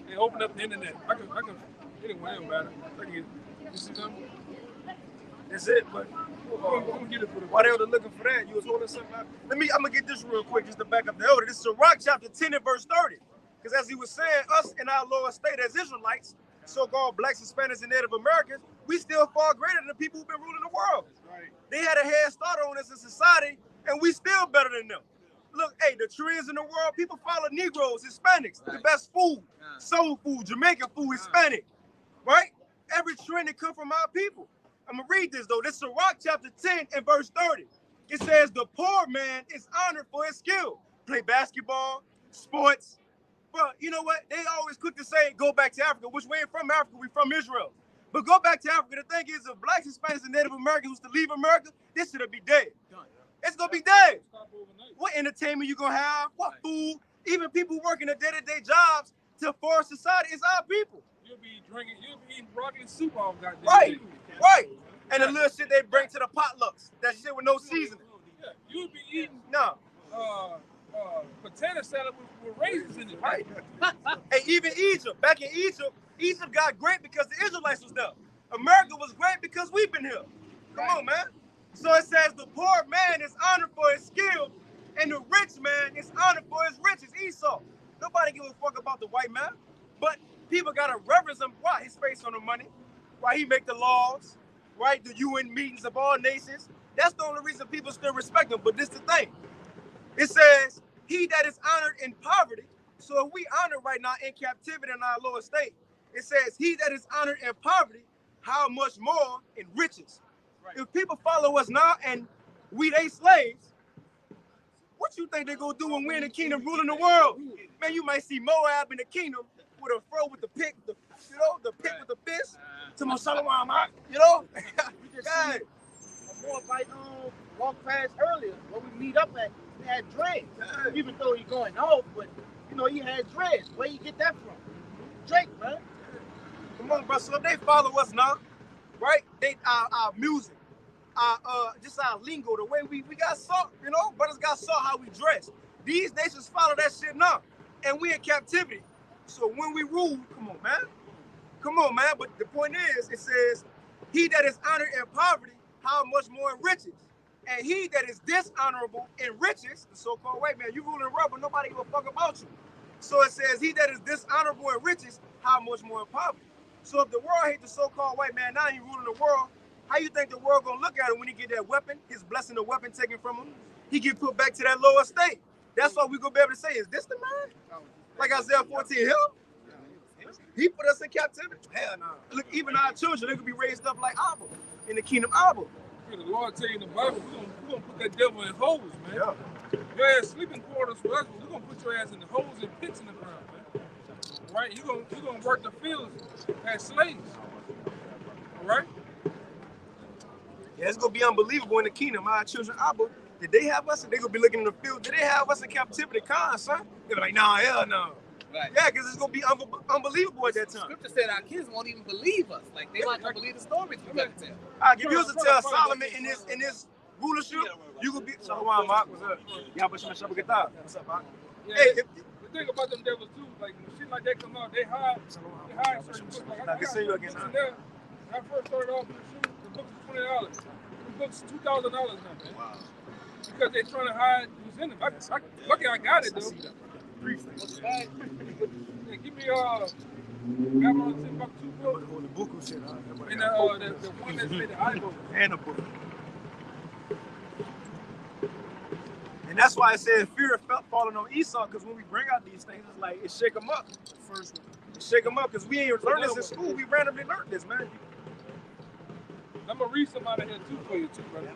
They open up the internet. I can anyway, it don't matter. I can get it. You see something? That's it, but Get it for the while they were looking for that, you was holding something out. I'm gonna get this real quick just to back up the elder. This is Sirach chapter 10 and verse 30. Because as he was saying, us in our lower state as Israelites, so-called blacks, Hispanics, and Native Americans, we still far greater than the people who've been ruling the world. Right. They had a head start on us in society, and we still better than them. Look, hey, the trends in the world, people follow Negroes, Hispanics, the best food, soul food, Jamaican food, Hispanic, right? Every trend that come from our people. I'm gonna read this though. This is Sirach chapter 10 and verse 30. It says, the poor man is honored for his skill. Play basketball, sports. But you know what? They always quick to say, go back to Africa, which we ain't from Africa, we from Israel. But go back to Africa. The thing is, if blacks, Hispanics, and Native Americans was to leave America, this should be dead. It's gonna be dead. What entertainment you gonna have? What food? Even people working their day-to-day jobs to force society is our people. You'll be eating broccoli soup all goddamn Right, day. right. And the little shit they bring to the potlucks, that shit with no seasoning. Yeah, you'll be eating No. potato salad with raisins in it. Right. And even Egypt, back in Egypt got great because the Israelites was there. America was great because we've been here. Come on, man. So it says the poor man is honored for his skill, and the rich man is honored for his riches. Esau. Nobody give a fuck about the white man. But people gotta reverence him. Why? His face on the money. Why he make the laws, right? The UN meetings of all nations. That's the only reason people still respect him. But this the thing. It says, he that is honored in poverty. So if we honored right now in captivity in our lower estate, it says, he that is honored in poverty, how much more in riches. Right. If people follow us now and we they slaves, what you think they gonna do when we in the kingdom ruling the world? Man, you might see Moab in the kingdom with a fro with the pick, the pick with the fist, to my Shalawam, you know? We just seen a boy fight walk past earlier where we meet up at. He had dreads. Even though he's going off, but you know he had dreads. Where you get that from? Drake, man. Come on, bro. So if they follow us now, right? They our music, just our lingo, the way we got saw, you know, brothers got saw how we dress. These nations follow that shit now, and we in captivity. So when we rule, come on, man. But the point is, it says, he that is honored in poverty, how much more in riches? And he that is dishonorable in riches, the so-called white man, you ruling the world, but nobody give a fuck about you. So it says, he that is dishonorable in riches, how much more in poverty? So if the world hates the so-called white man, now he ruling the world, how you think the world gonna look at him when he get that weapon, his blessing, the weapon taken from him? He get put back to that lower state. That's what we gonna be able to say, is this the man? Like Isaiah 14, him? He put us in captivity. Hell no. Look, even our children, they could be raised up like Abba, in the kingdom Abba. The Lord tell you in the Bible, we're gonna put that devil in holes, man. Yeah. Your ass sleeping quarters for us, we're gonna put your ass in the holes and pits in the ground, man. All right? You're gonna work the fields as slaves. All right? Yeah, it's gonna be unbelievable in the kingdom. Our children Abba, did they have us? And they gonna be looking in the field. Did they have us in captivity? Son? They're like, nah, hell no. Right. Yeah, because it's gonna be unbelievable at that time. Scripture said our kids won't even believe us. Like they might not believe the stories we gotta tell. If you was to tell Solomon in this rulership, you could be Shalawam, Mark. What's up? Yahawashim, what's up, Mark? Yeah, hey, the thing about them devils too, like when shit like that come out, they hide certain books. Like, I can see you again. When I first started off with the shoe, the books were $20. The books $2,000 now, man. Wow. Because they're trying to hide what's in them. Lucky I got it though. Yeah, give me Babylon 10 bucks, 2 books. The book shit, and the one that said the iBook. And the book. And that's why I said fear felt falling on Esau, because when we bring out these things, it's like it shake them up. First one. It shake them up because we ain't learned this in school. We randomly learned this, man. I'm gonna read some out of here too for you too, brother.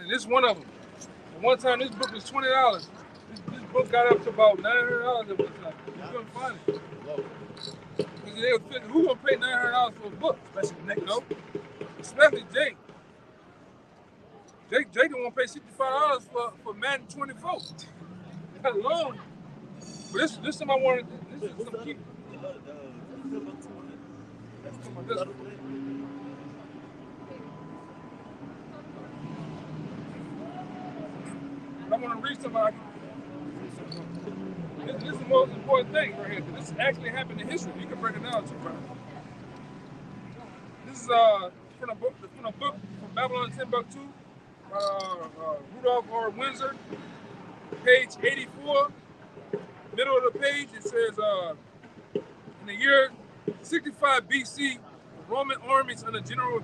This one of them. At one time, this book was $20. This book got up to about $900 at one time. You couldn't find it. Who gonna pay $900 for a book? Especially you know? Especially Jake. Jake don't want to pay $65 for Madden 24. That alone. But this time I wanted. This is some key. I want to read somebody. This is the most important thing right here. This actually happened in history. You can break it down too, bro. This is from a book from Babylon 10 buck 2, Rudolph R. Windsor, page 84. Middle of the page it says, in the year 65 BC, the Roman armies under General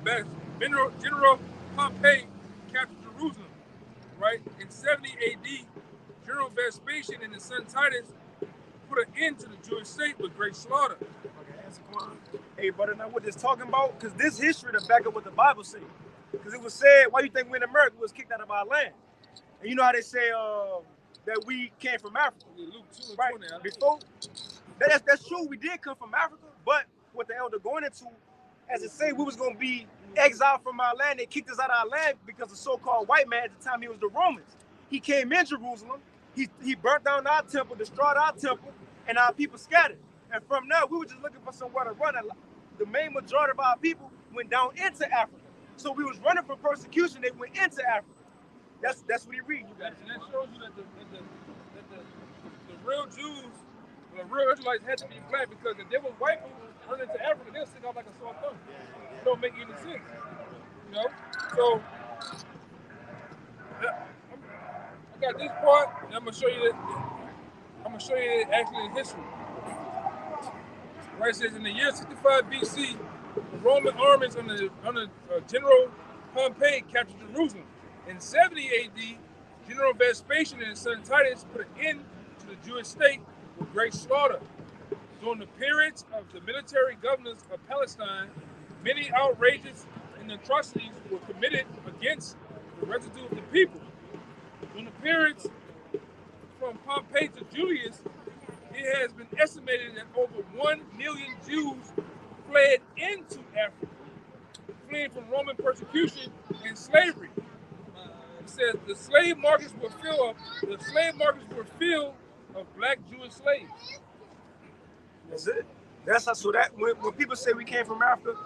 Pompey captured Jerusalem. Right? In 70 AD, General Vespasian and his son Titus put an end to the Jewish state with great slaughter. Hey, brother, now what this talking about? Because this history to back up what the Bible says. Because it was said, why you think we in America was kicked out of our land? And you know how they say that we came from Africa? Luke 2 and right? 20, Before, that's true, we did come from Africa, but what the elder going into, as it say, we was going to be exiled from our land. They kicked us out of our land because the so-called white man at the time, he was the Romans. He came in Jerusalem, he burnt down our temple, destroyed our temple, and our people scattered. And from there, we were just looking for somewhere to run. And the main majority of our people went down into Africa. So we was running from persecution, they went into Africa. That's what he read. You got it. And that shows you that the real Jews, the real Israelites had to be black, because if they were white people running into Africa, they'll stick out like a sore thumb. It don't make any sense. You know? So I got this part, and I'm gonna show you that. I'm gonna show you actually in history. Right, it says in the year 65 BC, the Roman armies under General Pompey captured Jerusalem. In 70 AD, General Vespasian and his son Titus put an end to the Jewish state with great slaughter. During the periods of the military governors of Palestine, many outrages and atrocities were committed against the residue of the people. During the periods from Pompey to Julius, it has been estimated that over 1 million Jews fled into Africa, fleeing from Roman persecution and slavery. It says the slave markets were filled of black Jewish slaves. That's it. That's how, so that when people say we came from Africa,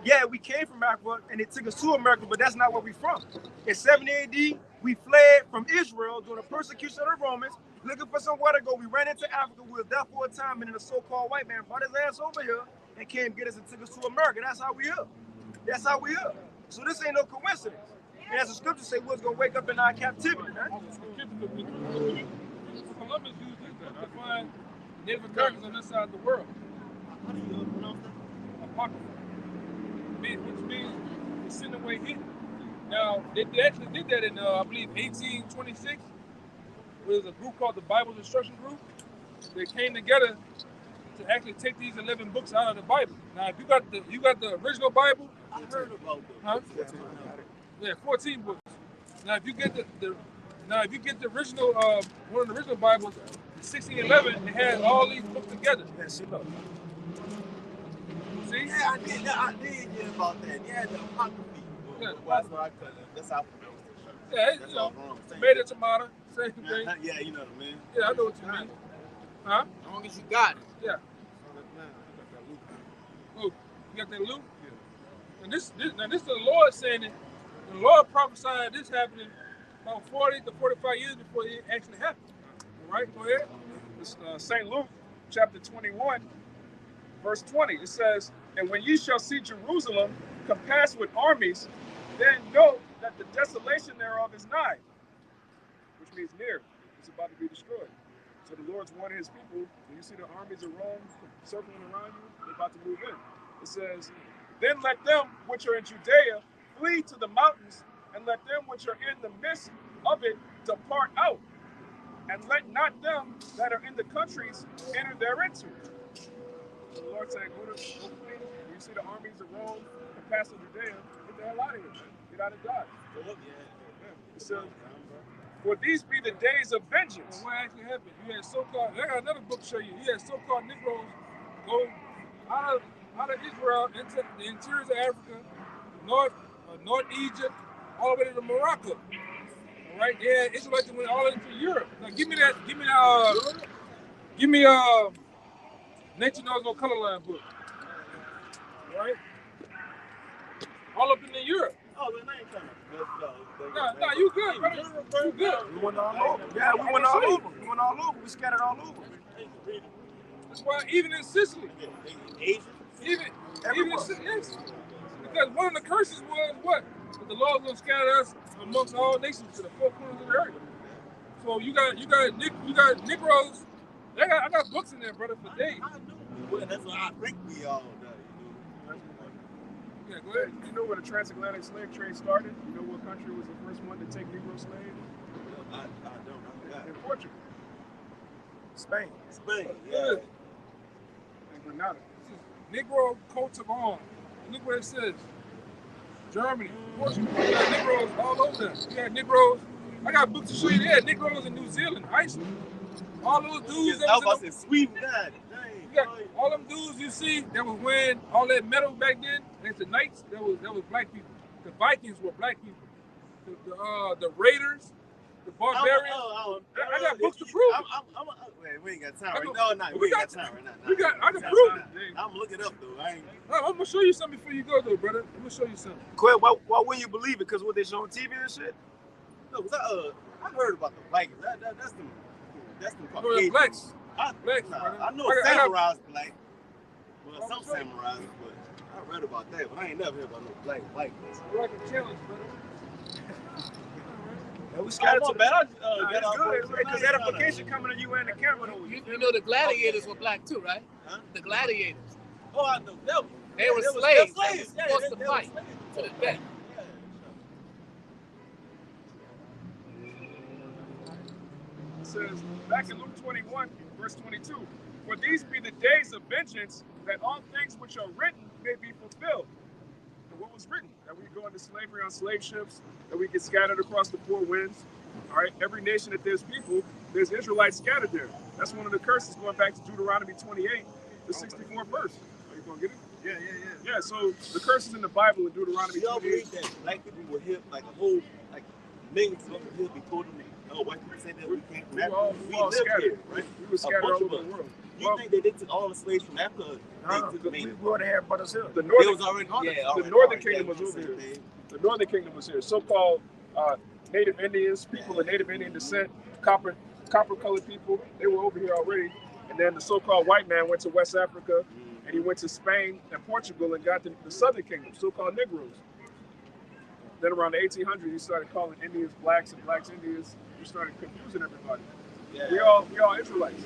yeah, we came from Africa and they took us to America, but that's not where we from. In 70 AD, we fled from Israel during the persecution of the Romans, looking for somewhere to go. We ran into Africa. We were there for a time, and then a so-called white man brought his ass over here and came get us and took us to America. That's how we are. That's how we are. So this ain't no coincidence. And as the scriptures say, we're going to wake up in our captivity, man. Columbus used this to find Native Americans on this side of the world. How do you pronounce that? Apocrypha, which means the sin away hidden. Now, they actually did that in, I believe, 1826. There was a group called the Bible Instruction Group. They came together to actually take these 11 books out of the Bible. Now, if you got the original Bible, I heard about them. huh? Yeah, 14 books. Now, if you get the original, one of the original Bibles, 1611, it has all these books together. See? Yeah, I did hear about that. Yeah, the apocrypha. Yeah, That's what I call it. That's how I pronounce it. Yeah, That's you all know, wrong. tomato, tomato, same thing. Yeah, you know what I mean. Yeah, I know what you mean. Huh? As long as you got it. Yeah. Oh, you got that loop? Yeah. And this is the Lord saying it. The Lord prophesied this happening about 40 to 45 years before it actually happened. All right, go ahead. It's, St. Luke, chapter 21, verse 20. It says, "And when ye shall see Jerusalem compassed with armies, then know that the desolation thereof is nigh," which means near. It's about to be destroyed. So the Lord's warning his people, when you see the armies of Rome circling around you, they're about to move in. It says, "Then let them which are in Judea flee to the mountains, and let them which are in the midst of it depart out. And let not them that are in the countries enter thereinto." So the Lord said, go flee. When you see the armies of Rome and pass through Judea, get the hell out of here, man. Get out of Dodge. It says, "For these be the days of vengeance." And what actually happened? You had so-called, I got another book to show you. You had so-called Negroes go out of Israel into the interiors of Africa, North Egypt, all the way to Morocco. All right, yeah, Israelites went all into Europe. Now give me Nature Knows No Color Line book. All right, all up in Europe. Oh, the name coming. No, you good, brother. You good. We went all over. Yeah, we went all over. We went all over. We scattered all over. That's why even in Sicily, Asian? even in Sicily, yes. Because one of the curses was what? That the Lord gonna scatter us amongst all nations to the four corners of the earth. So you got Negroes. I got books in there, brother, for days. I knew. Well, that's what I think we all done. Yeah, go ahead. You know where the transatlantic slave trade started? You know what country was the first one to take Negro slaves? I don't know. In Portugal. Spain. Spain, Yeah. And Grenada. Negro coats of arms. Look what it says. Germany, Portugal. You got Negroes all over there. You got Negroes. I got books to show you there. Negroes in New Zealand, Iceland. All those dudes that was in Sweden, God. you got all them dudes you see that was wearing all that metal back then. That's the knights. That was black people. The Vikings were black people. The Raiders, the barbarians. I got books to prove it. We ain't got time right now. No, we ain't got time right now. I can prove it. I'm gonna look it up though. I'm gonna show you something before you go though, brother. I'm gonna show you something. Quit. Why wouldn't you believe it? Because what they show on TV and shit? No, cause I heard about the Vikings. That's the The blacks. Blacks, Nah, brother. I know samurai's black. Well, some samurais, but I read about that, but I ain't never heard about no black Vikings. You're like a challenge, brother. Yeah, we scattered to bad. it's good. Because edification coming to you and the camera. You know the gladiators were black too, right? Huh? The gladiators. Oh, I know. They were slaves. Yeah, Forced to fight to the death. It says back in Luke 21, verse 22, for these be the days of vengeance, that all things which are written may be fulfilled. And what was written? That we go into slavery on slave ships, that we get scattered across the four winds. All right, every nation that there's people, there's Israelites scattered there. That's one of the curses going back to Deuteronomy 28, the 64th verse. Are you going to get it? Yeah. Yeah, so the curses in the Bible in Deuteronomy Y'all 28. believe that black people were hip, like a whole, like millions of people here be told them, oh, white people say that we can't come We Africa. all live scattered, here, right? We were scattered all over the world. You think that they took all the slaves from Africa? We would have had brothers here. The They northern, was already on it. the northern kingdom was over here. The northern kingdom was here. So-called Native Indians, people of Native Indian descent, copper-colored people, they were over here already. And then the so-called white man went to West Africa, and he went to Spain and Portugal and got the southern kingdom, so-called Negroes. Then around the 1800s, he started calling Indians blacks and blacks Indians. He started confusing everybody. Yeah. We all Israelites.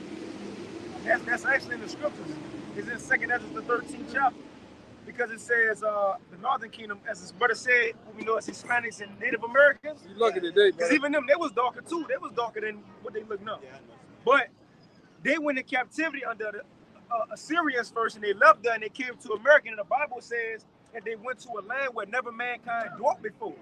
That's actually in the scriptures. It's in 2nd Ezra, the 13th chapter. Because it says the northern kingdom, as his brother said, we know it's Hispanics and Native Americans. You lucky today, Because even them, they was darker too. They was darker than what they look now. Yeah, I know. But they went in captivity under the Assyrians first, and they left there, and they came to America. And the Bible says that they went to a land where never mankind dwelt before.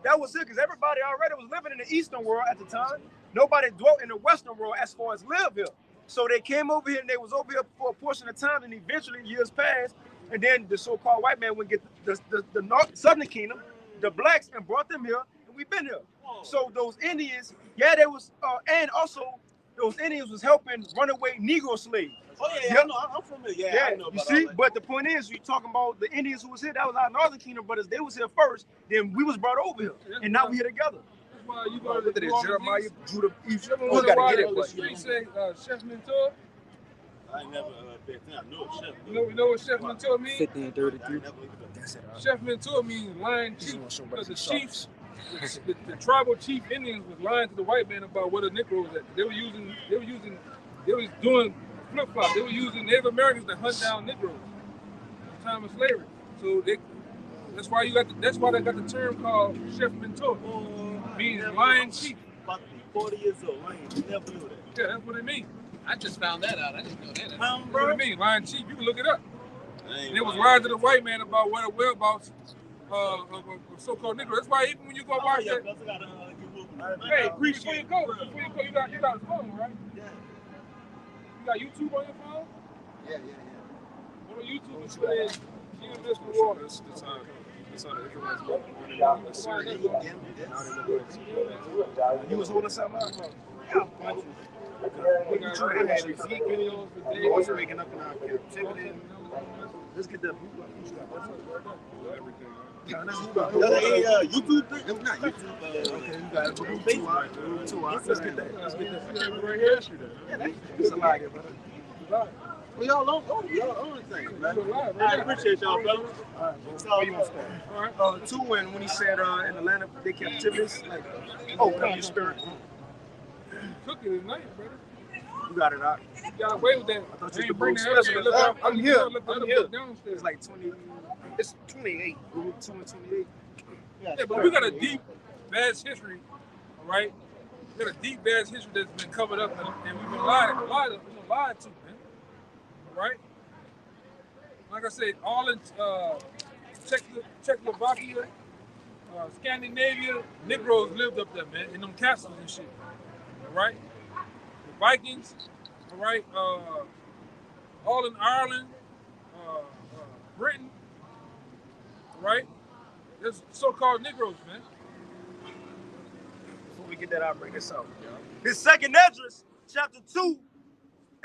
That was it, because everybody already was living in the Eastern world at the time. Nobody dwelt in the Western world as far as live here. So they came over here, and they was over here for a portion of time, and eventually years passed, and then the so-called white man would get the north, southern kingdom, the blacks, and brought them here, and we've been here. So those Indians, yeah, they was, and also those Indians was helping runaway Negro slaves. Oh yeah, I know. I'm familiar. Yeah, I know. You see, but the point is, you talking about the Indians who was here. That was our northern kingdom brothers. They was here first. Then we was brought over here, and now we here together. That's why you go to Look at this, Jeremiah, Judah, Egypt. You We gotta gotta get the it. street say Chef Mentor. I ain't never paid attention. I know Chef. You know what Chef Mentor means? 1533. Chef Mentor means lying chief. Because the chiefs, the tribal chief Indians was lying to the white man about where the Negroes at. They was doing flip-flop. They were using Native Americans to hunt down Negroes at the time of slavery. So that's why they got the term called Chef Mentor. Means lion chief. About to be 40 years old. I ain't never knew that. Yeah, that's what it means. I just found that out. I didn't know that. That's what it means. Lion chief. You can look it up. And it was lying to the white man about where the whereabouts of so-called Negro. That's why even when you go watch that. Hey, before you go, you got a phone, right? Yeah. You got YouTube on your phone? Yeah. Go to YouTube and put in GMS Water. That's how the Israelites were. Assyria. You was holding something out. We got receipt videos for days. Also waking up in our captivity. Let's get that. Everything. YouTube thing? Not YouTube. Okay, you got it. 2 hours. Let's get that. Let's get that. Right here. It's a lot here, brother. Well, y'all own thing, man. I appreciate y'all, brother. Where you want to start? All right. 2, when he said in Atlanta they captivities, like, come your spirit. Cooking is nice, brother. You got it out. You got away with that. I thought I you ain't could bring bring that special. up. I'm here. I'm here. Downstairs. It's like 20. It's 28. 2 and 28. Yeah, but we got a deep, vast history, all right? We got a deep, vast history that's been covered up, and we've been lied to, man. All right? Like I said, all in Czechoslovakia, Scandinavia, Negroes lived up there, man, in them castles and shit. All right? The Vikings, all right? All in Ireland, Britain, all right? There's so-called Negroes, man. Before we get that, I'll bring this out. This 2nd Ezra, chapter 2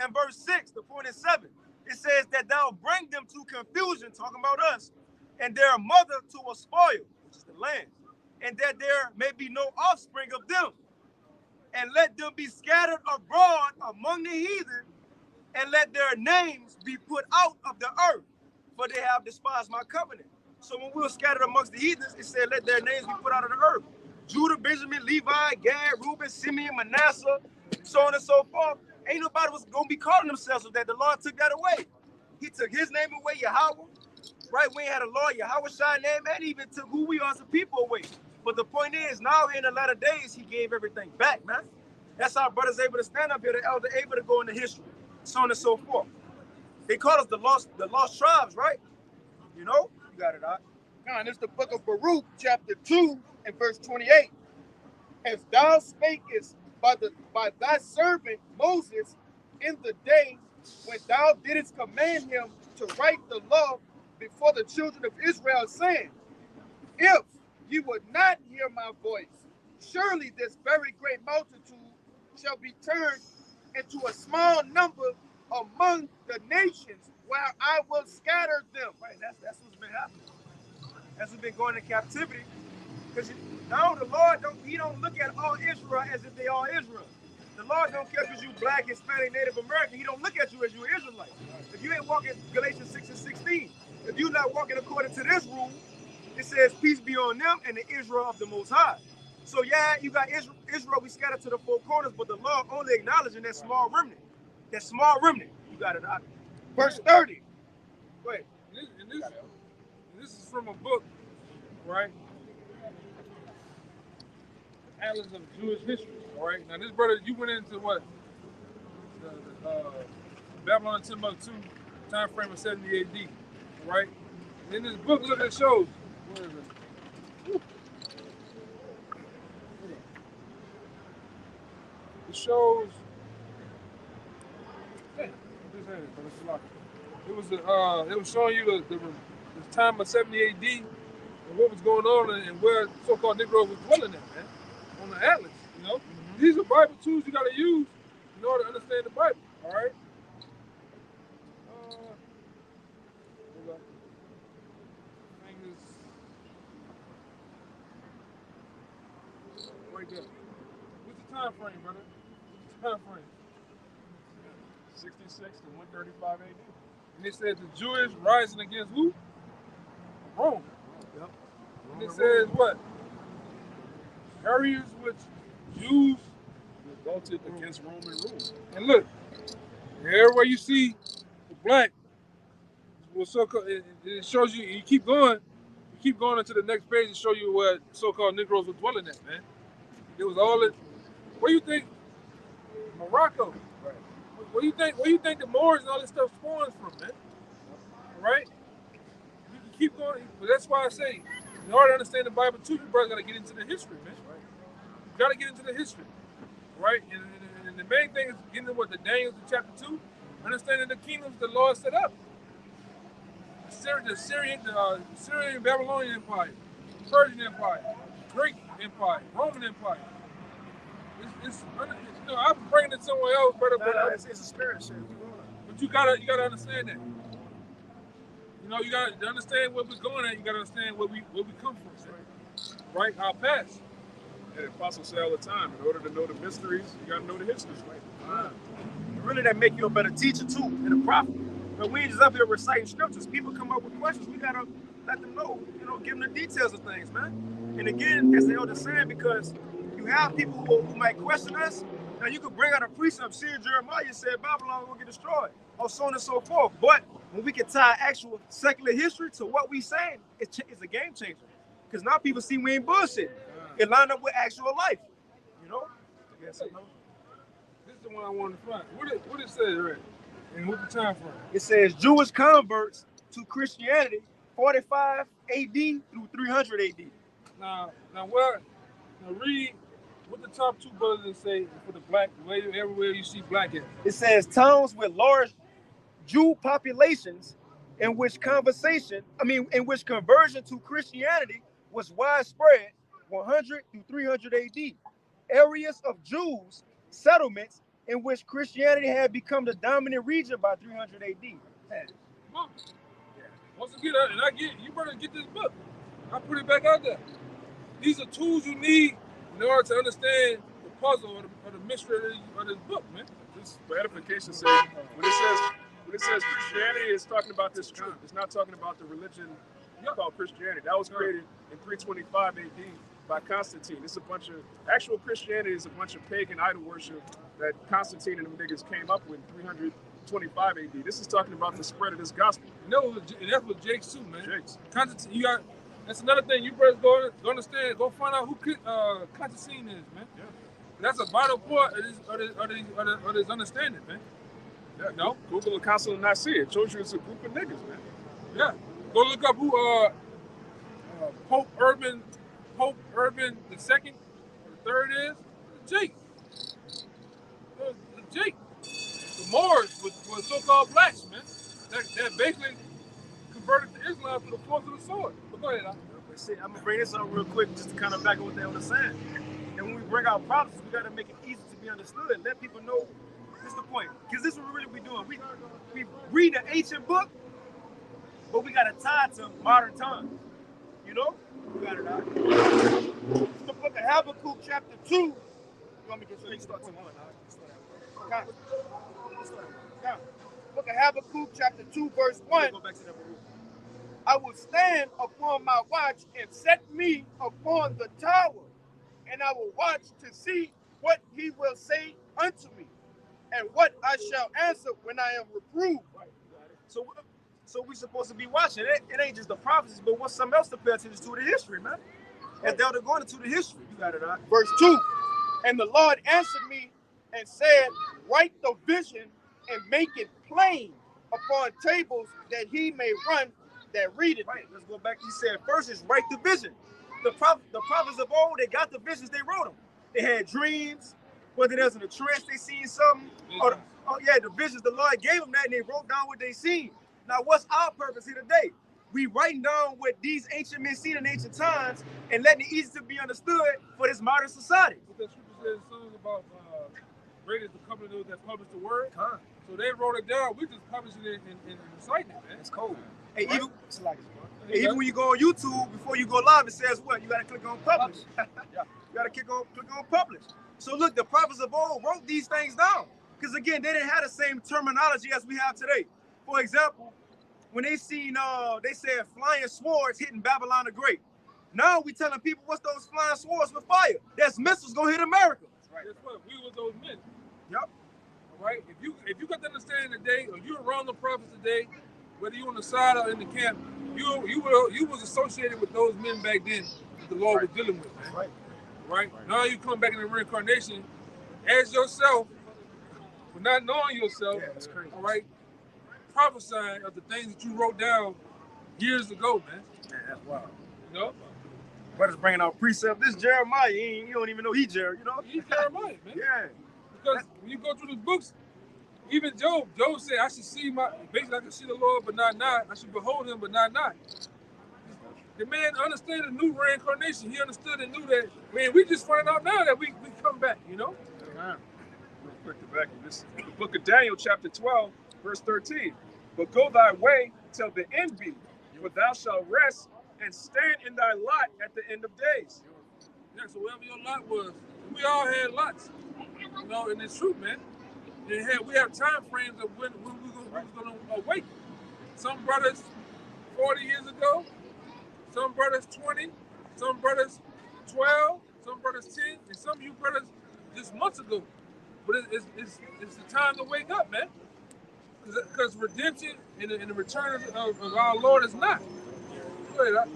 and verse 6, the point is 7. It says that thou bring them to confusion, talking about us, and their mother to a spoil, which is the land, and that there may be no offspring of them, and let them be scattered abroad among the heathen, and let their names be put out of the earth, for they have despised my covenant. So when we were scattered amongst the heathens, it said, let their names be put out of the earth. Judah, Benjamin, Levi, Gad, Reuben, Simeon, Manasseh, so on and so forth. Ain't nobody was gonna be calling themselves with that. The Lord took that away. He took his name away, Yahawah. Right? We ain't had a Lord, YAHAWASHI name, and even took who we are as a people away. But the point is, now in the latter days, he gave everything back, man. That's how brothers able to stand up here, the elder able to go into history, so on and so forth. They call us the lost tribes, right? You know? You got it, out. Now, it's the book of Baruch, chapter 2, and verse 28. As thou spakest by thy servant Moses in the day when thou didst command him to write the law before the children of Israel, saying, if ye would not hear my voice, surely this very great multitude shall be turned into a small number among the nations, where I will scatter them. Right, that's what's been happening. That's what's been going in captivity. Because now the Lord don't look at all Israel as if they are Israel. The Lord don't care because you black, Hispanic, Native American. He don't look at you as you an Israelite. If you ain't walking Galatians 6 and 16, if you're not walking according to this rule, it says peace be on them and the Israel of the Most High. So yeah, you got Israel, we scattered to the four corners, but the Lord only acknowledging that small remnant. That small remnant. You got it out. Verse 30. Go ahead. This is from a book, right? Atlas of Jewish History, all right? Now, this brother, you went into what? The Babylon and Timbuktu time frame of 70 AD, all right? And in this book, look, it shows. Where is it? Woo. It shows. It was showing you the time of 70 AD and what was going on and where so-called Negroes was dwelling at, man. On the Atlas, you know. These are Bible tools you got to use in order to understand the Bible, all right? Right there. What's the time frame, brother? What's the time frame? 66 to 135 AD. And it said the Jewish rising against who? Rome. Yep. And it says what? Areas which Jews revolted against Roman rule. And look, everywhere you see the black, well, it shows you. You keep going into the next page to show you where so-called Negroes were dwelling at, man. It was all it. Where you think Morocco? Right. Where you think the Moors and all this stuff spawns from, man? All right. You can keep going, but that's why I say, in order to understand the Bible too, you brothers got to get into the history, man. Right. You got to get into the history, right? And the main thing is getting into what the Daniel chapter 2, understanding the kingdoms the Lord set up. The Syrian Babylonian Empire, Persian Empire, Greek Empire, Roman Empire. It's you know, I'm bringing it somewhere else, brother. It's a spirit shit. But you gotta understand that. You know, you gotta understand where we're going at. You gotta understand where we come from, right? Our past. And the apostles say all the time, in order to know the mysteries, you gotta know the histories, right? Really, that make you a better teacher too, and a prophet. But we ain't just up here reciting scriptures. People come up with questions. We gotta let them know, you know, give them the details of things, man. And again, as the elder saying, because you have people who might question us. Now you could bring out a precept. See, Jeremiah said Babylon will get destroyed, or so on and so forth. But when we can tie actual secular history to what we saying, it's a game changer. Because now people see we ain't bullshit. It lined up with actual life, you know. This is the one I wanted to find. What it say right? And what's the time frame? It says Jewish converts to Christianity, 45 AD through 300 AD. Now read what the top two brothers say for the black, everywhere you see black at. It says towns with large Jew populations in which conversion to Christianity was widespread, 100 through 300 AD. Areas of Jews settlements in which Christianity had become the dominant region by 300 AD. Once again, and I get you better get this book. I put it back out there. These are tools you need in order to understand the puzzle or the mystery of this book, man. Just for edification's sake, when it says Christianity, it's talking about this truth. It's not talking about the religion called Christianity. That was created in 325 AD by Constantine. It's a bunch of actual Christianity is a bunch of pagan idol worship that Constantine and them niggas came up with in 325 AD. This is talking about the spread of this gospel. No, that's what Jake's too, man. Jakes. Constantine, you got. That's another thing. You brothers go understand. Go find out who Constantine is, man. Yeah. That's a vital part of this understanding, man. Yeah, no. Google the Council of Nicaea. It shows you it's a group of niggas, man. Yeah. Go look up who Pope Urban the second or the third is. Jake. Jake. The Moors were so-called blacks, man. That basically converted to Islam through the force of the sword. But go ahead, Al. I'm gonna bring this up real quick just to kind of back up what they were saying. And when we bring out prophecies, we gotta make it easy to be understood and let people know this is the point. Because this is what we really be doing. We read the ancient book, but we gotta tie it to modern times. You know? We got it out. It's the book of Habakkuk, chapter 2. You want me to get start to one? Book of Habakkuk, chapter 2, verse 1. Go back to that one. I will stand upon my watch and set me upon the tower, and I will watch to see what he will say unto me, and what I shall answer when I am reproved. So we supposed to be watching. It ain't just the prophecies, but what's something else to pay attention to the history, man. And they're going into the history. You got it out. Verse 2. And the Lord answered me and said, write the vision and make it plain upon tables that he may run that read it. Right. Let's go back. He said first is write the vision. The prophets of old, they got the visions, they wrote them. They had dreams, whether there's in a trance they seen something. Or the visions, the Lord gave them that and they wrote down what they seen. Now, what's our purpose here today? We writing down what these ancient men seen in ancient times and letting it easy to be understood for this modern society. What the scripture says something about great is the company that published the word. So they wrote it down. We just published it in reciting it, man. It's cold. Hey, even when you go on YouTube, before you go live, it says what? You got to click on publish. You got to click on publish. So look, the prophets of old wrote these things down. Because again, they didn't have the same terminology as we have today. For example, when they seen, they said flying swords hitting Babylon the Great. Now we telling people what's those flying swords with fire? That's missiles gonna hit America. Right. That's what we were those men. Yep. All right. If you got to understand today, or you're around the prophets today, whether you're on the side or in the camp, you was associated with those men back then that the Lord was dealing with, man. Right. Now you come back in the reincarnation as yourself, but not knowing yourself. Yeah, that's crazy. All right. Prophesying of the things that you wrote down years ago, man. Man, that's wild. You know? Brothers bringing out precept. This Jeremiah, you don't even know he Jeremiah, you know? He's Jeremiah, man. Yeah. Because when you go through the books, even Job said, I should see basically I can see the Lord, but not. I should behold him, but not. The man understood the new reincarnation. He understood and knew that, man, we just find out now that we come back, you know? Real quick to back in this, the book of Daniel, chapter 12, verse 13. But go thy way till the end be, for thou shalt rest and stand in thy lot at the end of days. Yeah, so whatever your lot was, we all had lots, you know, and it's true, man. We have time frames of when we was going to awake. Some brothers 40 years ago, some brothers 20, some brothers 12, some brothers 10, and some of you brothers just months ago. But it's the time to wake up, man. Because redemption and the return of our Lord is not. Go ahead,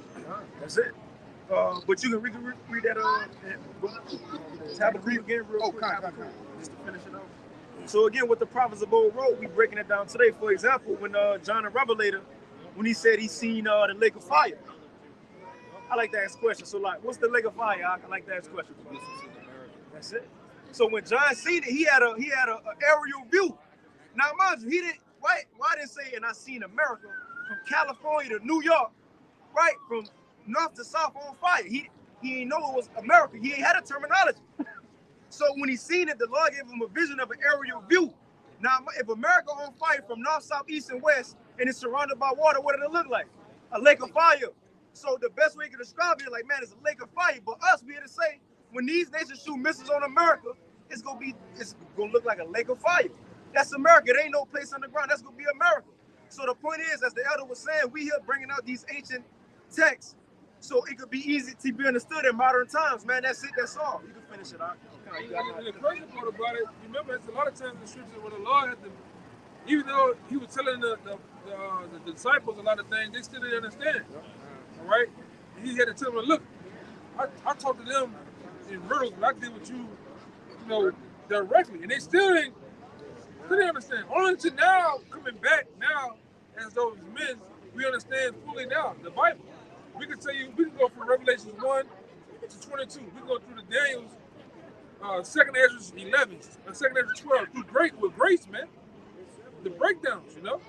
That's it. But you can read that. Have a read again real quick. Just to finish it off. So again, with the prophets of old wrote, we breaking it down today. For example, when John the Revelator, when he said he seen the lake of fire. I like to ask questions. So like, what's the lake of fire? I like to ask questions. That's it. So when John seen it, he had a aerial view. Now mind you, he didn't. Why didn't say, and I seen America from California to New York, right, from north to south on fire. He didn't know it was America. He ain't had a terminology. So when he seen it, the Lord gave him a vision of an aerial view. Now, if America on fire from north, south, east, and west, and it's surrounded by water, what did it look like? A lake of fire. So the best way you can describe it, like, man, it's a lake of fire. But us, we here to say, when these nations shoot missiles on America, it's gonna look like a lake of fire. That's America. There ain't no place underground. That's gonna be America. So the point is, as the elder was saying, we here bringing out these ancient text so it could be easy to be understood in modern times, man. That's it. That's all. You can finish it out. And the crazy part about it, remember, it's a lot of times in the scripture where the Lord had to, even though he was telling the disciples a lot of things, they still didn't understand. All right? And he had to tell them, look, I talked to them in riddles, but I deal with you, you know, directly. And they still didn't understand. Only to now, coming back now, as those men, we understand fully now the Bible. We can tell you, we can go from Revelation 1 to 22. We can go through the Daniel's, 2nd Ezra 11, 2nd Ezra 12, with grace, man. The breakdowns, you know.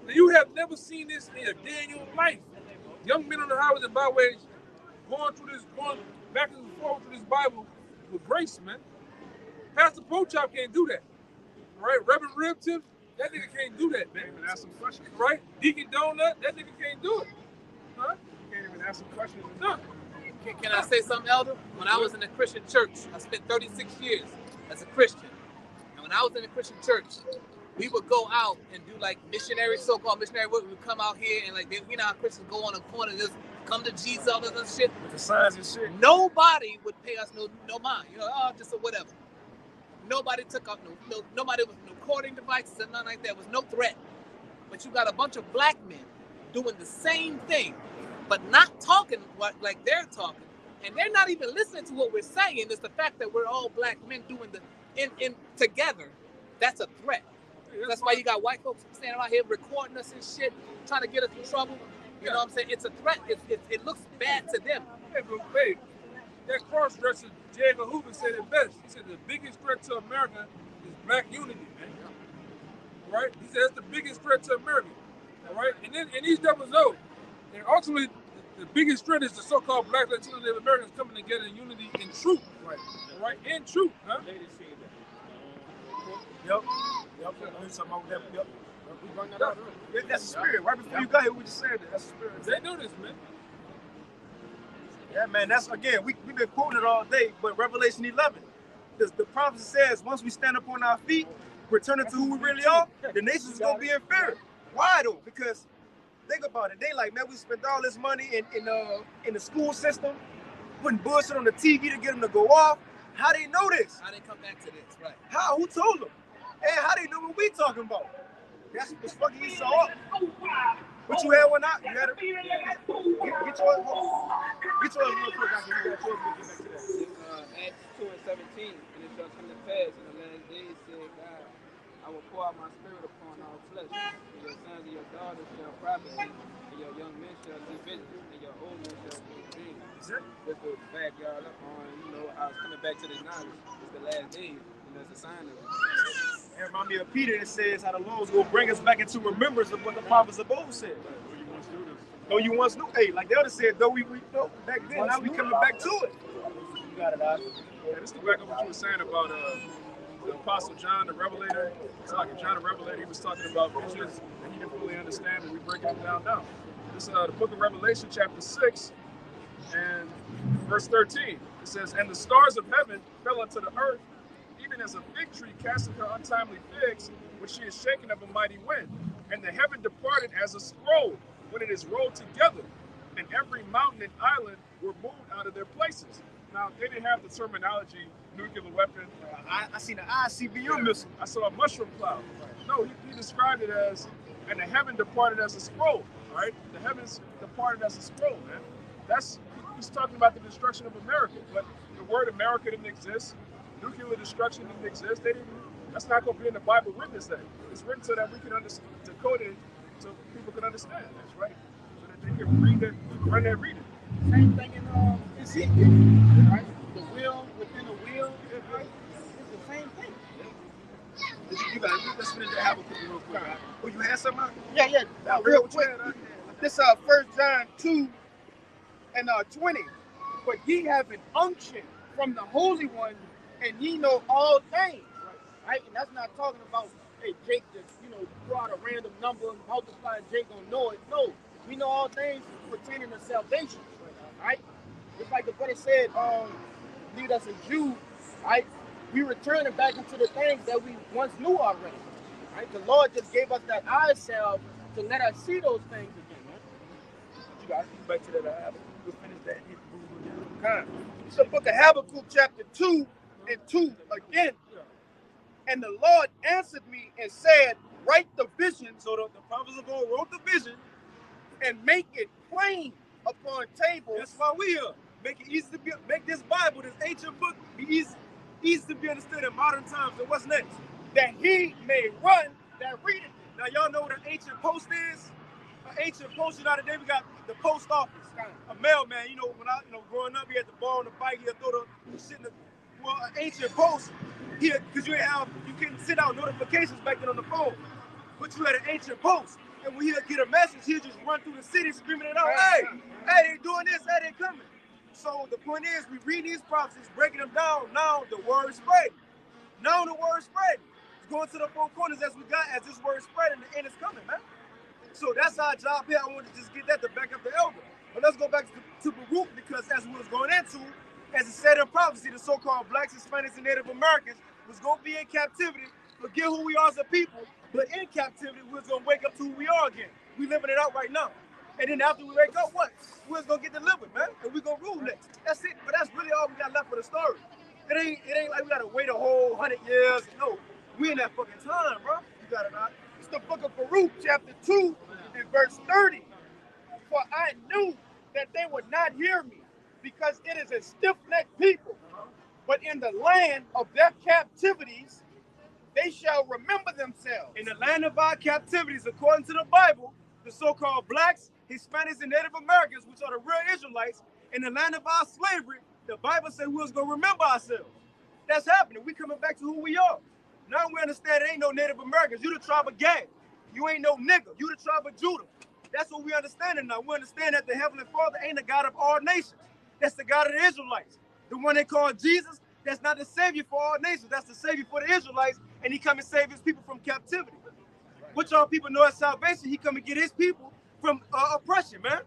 You have never seen this in a Daniel life. Young men on the highways and byways going back and forth through this Bible with grace, man. Pastor Pochop can't do that. Right? Reverend Ribtip, that nigga can't do that, man. Can't even ask some questions. Right? Deacon Donut, that nigga can't do it. Huh? Can't even ask some questions. No. Can I say something, Elder? When I was in a Christian church, I spent 36 years as a Christian. And when I was in a Christian church, we would go out and do like missionary, so-called missionary work. We would come out here and like, you know how Christians go on the corner and just come to Jesus, all this other shit. With the signs and shit. Nobody would pay us no mind. You know, just a whatever. Nobody took out nobody with no recording devices and nothing like that. There was no threat. But you got a bunch of black men doing the same thing, but not talking like they're talking. And they're not even listening to what we're saying. It's the fact that we're all black men doing in together. That's a threat. That's why you got white folks standing out here recording us and shit, trying to get us in trouble. You know what I'm saying? It's a threat. It looks bad to them. Hey, but wait, that cross-dresser, J. Edgar Hoover, said it best. He said the biggest threat to America is black unity, man. All right? He said that's the biggest threat to America. All right? And these devils know. And ultimately, the biggest threat is the so-called black Latino Americans coming together in unity in truth. Right. All right? In truth, huh? Yep. Yep. We bring that up. That's the spirit. Right before you got here, we just said that. That's the spirit. They know this, man. Yeah, man. That's, again, we've been quoting it all day, but Revelation 11, the prophecy says, once we stand up on our feet, returning to who we really are, the nations is going to be in fear. Why, though? Because think about it. They like, man, we spent all this money in the school system, putting bullshit on the TV to get them to go off. How they know this? How they come back to this, right? How? Who told them? And how they know what we talking about? That's what's fucking you saw up. What you had one out? You had it? Get yours real quick. I can get yours real quick. Acts 2 and 17, and it shall come to pass in the last days, said God, I will pour out my spirit upon all flesh, and your sons and your daughters shall prophesy, and your young men shall see visions, and your old men shall see dreams. Just to back y'all up on, I was coming back to this knowledge. It's the last days, and that's a sign of it. It reminds me of Peter that says how the Lord's going to bring us back into remembrance of what the prophets of old said. Though you once knew, hey, like the other said, though we know back then, now we coming back to it. You got it, Doc. Yeah, this is to back up what you were saying about the Apostle John the Revelator. It's like John the Revelator, he was talking about visions that he didn't fully understand, and we breaking them down now. This is the book of Revelation, chapter 6, and verse 13. It says, and the stars of heaven fell unto the earth, even as a fig tree casteth her untimely figs, when she is shaken of a mighty wind. And the heaven departed as a scroll, when it is rolled together, and every mountain and island were moved out of their places. Now, they didn't have the terminology, nuclear weapon. I seen an ICBM missile. I saw a mushroom cloud. No, he described it as, and the heaven departed as a scroll, right? The heavens departed as a scroll, man. He's talking about the destruction of America, but the word America didn't exist. Nuclear destruction didn't exist. That's not going to be in the Bible written this day. It's written so that we can decode it so people can understand this, right? So that they can read it, run that reading. Same thing in Ezekiel, right? The wheel within a wheel, right? It's the same thing. You got it. Let's finish the Habakkuk real quick. Oh, you had something? Yeah. Real quick. This 1 John 2 and 20. But ye have an unction from the Holy One, and ye know all things, right? And that's not talking about, hey, Jake just, throw out a random number and multiply, and Jake gonna know it. No, we know all things pertaining to salvation, right? Just like the brother said, lead us in Jude, right? We returning back into the things that we once knew already, right? The Lord just gave us that eye salve to let us see those things again, man. You got it. Back to that Habakkuk. We'll finish that. Hit the Okay. It's the book of Habakkuk, chapter 2 and 2 again. And the Lord answered me and said, write the vision. So the prophets of God wrote the vision. And make it plain upon tables. That's why we here. Make it easy to be, make this Bible, this ancient book, be easy to be understood in modern times. And what's next? That he may run that readeth it. Now y'all know what an ancient post is? An ancient post, you know, today we got the post office. A mailman, you know, when I, growing up, he had the ball on the bike, he'd throw the shit in the, well, an ancient post, here, because you couldn't send out notifications back then on the phone. But you had an ancient post. And when he'll get a message, he'll just run through the city screaming it out, hey, they doing this, hey, they coming. So the point is, we read these prophecies, breaking them down. Now the word spread. Now the word spread. It's going to the four corners as this word spread, and the end is coming, man. So that's our job here. I wanted to just get that to back up the elder. But let's go back to Baruch, because as we was going into, as it said in prophecy, the so-called blacks, Hispanics, and Native Americans was going to be in captivity, forget who we are as a people, but in captivity, we was going to wake up to who we are again. We living it out right now. And then after we wake up, what? We was going to get delivered, man. And we going to rule next. That's it. But that's really all we got left for the story. It ain't like we got to wait a whole 100 years. No, we in that fucking time, bro. You got it out. It's the book of Baruch, chapter 2 and verse 30. For I knew that they would not hear me, because it is a stiff-necked people. But in the land of their captivities, they shall remember themselves. In the land of our captivities, according to the Bible, the so-called blacks, Hispanics, and Native Americans, which are the real Israelites, in the land of our slavery, the Bible said we was going to remember ourselves. That's happening. We coming back to who we are. Now we understand there ain't no Native Americans. You the tribe of Gad. You ain't no nigga. You the tribe of Judah. That's what we understanding now. We understand that the Heavenly Father ain't the God of all nations. That's the God of the Israelites. The one they call Jesus, that's not the Savior for all nations. That's the Savior for the Israelites, and he come and save his people from captivity. What y'all people know as salvation, he come and get his people from oppression, man.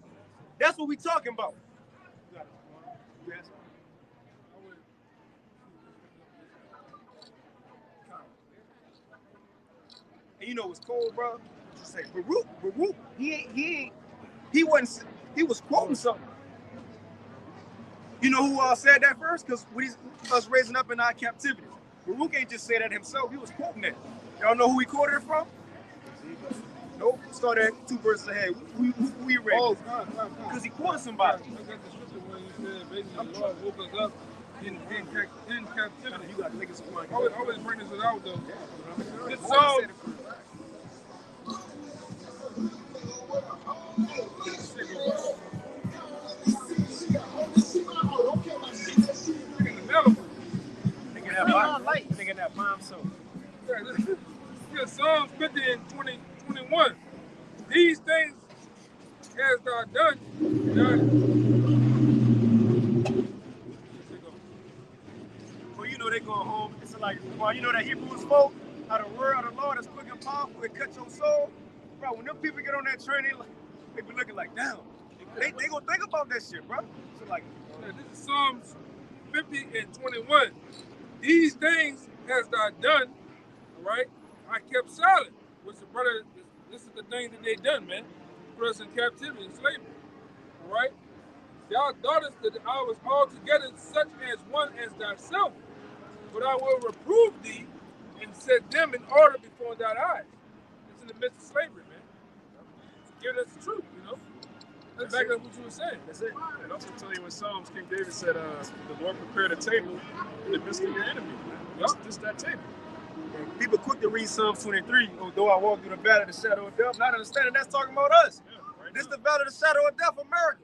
That's what we talking about. And you know what's cool, bro? You say Baruch, he was quoting something. You know who said that first? Because us raising up in our captivity. Baruch ain't just say that himself. He was quoting that. Y'all know who he quoted it from? Nope. Start at 2 verses ahead. Who you read? Oh, because he quoted somebody. I got the scripture where you said basically the Lord woke us up in captivity. You got to make it some money. I always bring this out though. This So, song. Thinking that bomb so. Yeah, Psalms 50 and 21. These things hast thou done. Well, you know they going home. It's like, well, you know that Hebrews 4, how the word of the Lord is quick and powerful, it cuts your soul. Bro, when them people get on that train, they be looking like, damn. They gonna think about that shit, bro. So like, this is Psalms 50 and 21. These things hast thou done, all right? I kept silent. Which the brother, this is the thing that they done, man. Put us in captivity and slavery, all right? Thou thoughtest that I was altogether such as one as thyself, but I will reprove thee and set them in order before thy eyes. It's in the midst of slavery, man. Giving us the truth, you know? That's exactly what you were saying. That's it. And also tell you in Psalms, King David said, the Lord prepared a table in the midst of your enemy. Just that table. And people quick to read Psalms 23, although I walk through the valley of the shadow of death, not understanding that's talking about us. Yeah, right. This is the valley of the shadow of death, America.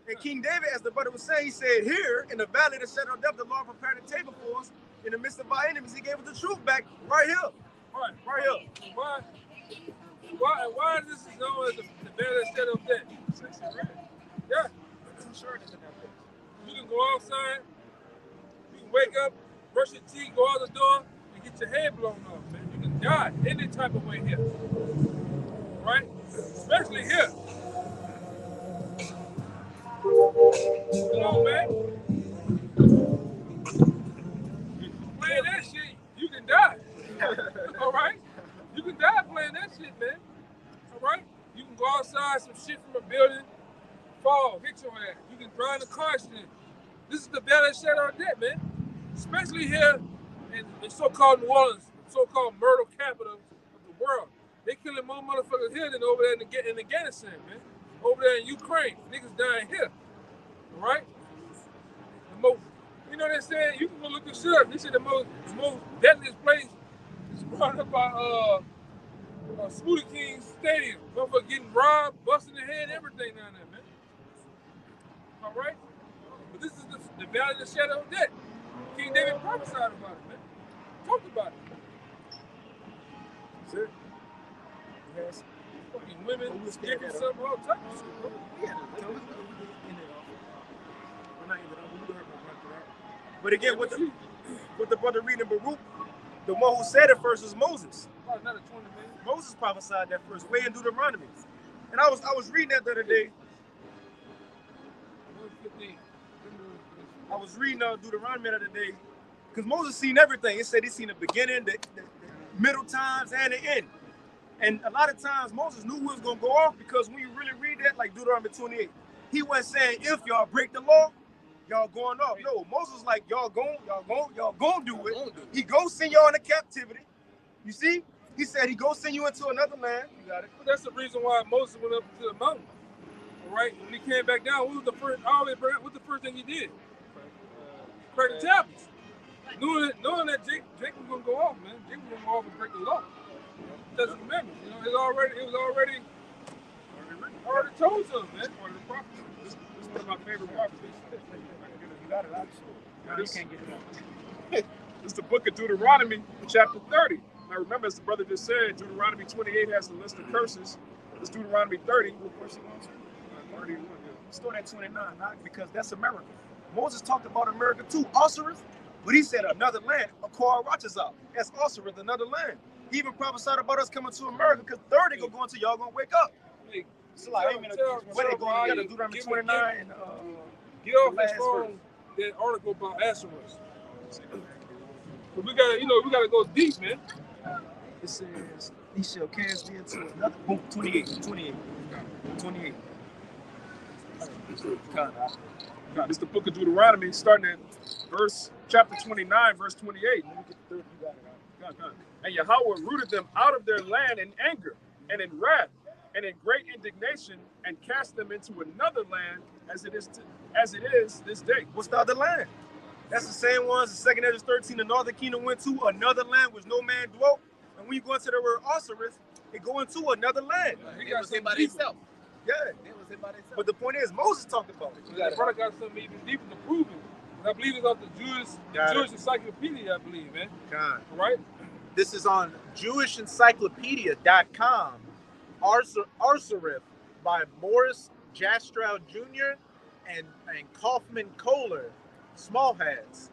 And King David, as the brother was saying, he said, here in the valley of the shadow of death, the Lord prepared a table for us in the midst of our enemies. He gave us the truth back right here. Right here. Why is this known as the valley of the shadow of death? Yeah. You can go outside, you can wake up, brush your teeth, go out the door, and get your head blown off, man. You can die any type of way here. Right? Especially here. Come on, man. Playing that shit, you can die. All right? You can die playing that shit, man. All right? You can go outside, some shit from a building, fall driving the cars in. This is the valley of shadow of death, man. Especially here in so-called New Orleans, so-called murder capital of the world. They killing more motherfuckers here than over there in Afghanistan, man. Over there in Ukraine, niggas dying here. All right? You know what they're saying? You can go look this shit up. This is the most deadliest place. It's brought up by Smoothie King's Stadium. Motherfucker getting robbed, busting their head, everything down there, man. All right? But this is the valley of the shadow of death. King David prophesied about it, man. Talked about it. That's it. Yes. Fucking women, skipping something, all types of shit, bro. But again, what the brother reading Baruch, the one who said it first was Moses. Another 20 minutes. Moses prophesied that first, way in Deuteronomy. And I was reading that the other day. I was reading Deuteronomy the other day, because Moses seen everything. It said he seen the beginning, the middle times, and the end. And a lot of times Moses knew who was gonna go off, because when you really read that, like Deuteronomy 28, he wasn't saying if y'all break the law, y'all going off. No, Moses was like, y'all gonna do it. He go send y'all into captivity. You see? He said he go send you into another land. You got it. But that's the reason why Moses went up to the mountain. All right? When he came back down, what was the first thing he did? Break the tablets. Knowing that Jake was gonna go off, man. Jake was gonna go off and break the law. That's the commandments. You know, it was already told to him, man. Or the prophecy. This is one of my favorite prophecies. You got it, absolutely. You can't get it out. This is the book of Deuteronomy, chapter 30. Now remember, as the brother just said, Deuteronomy 28 has the list of curses. It's Deuteronomy 30. What verse it was? 31. Start at 29, because that's America. Moses talked about America too, Osiris, but he said another land, Akar Rachazah. That's Osiris, another land. He even prophesied about us coming to America, because 30 gonna go until y'all gonna wake up. Hey, so like, I mean, where they going together, Deuteronomy 29 and get off this phone, that article about Osiris. But we gotta go deep, man. It says, he shall cast me into another, 28. This is the book of Deuteronomy, starting at chapter 29, verse 28. And Yahweh rooted them out of their land in anger and in wrath and in great indignation, and cast them into another land as it is this day. What's the other land? That's the same ones the second Ezra 13, the northern kingdom went to another land which no man dwelt. And when you go into the word Osiris, it go into another land. He got hit by himself. Yeah. It was hit by himself. But the point is, Moses talked about it. The brother got something even deeper to prove it. I believe it's off the Jewish Encyclopedia, I believe, man. God. Right? This is on JewishEncyclopedia.com. Osiris by Morris Jastrow Jr. and Kaufman Kohler, small hats.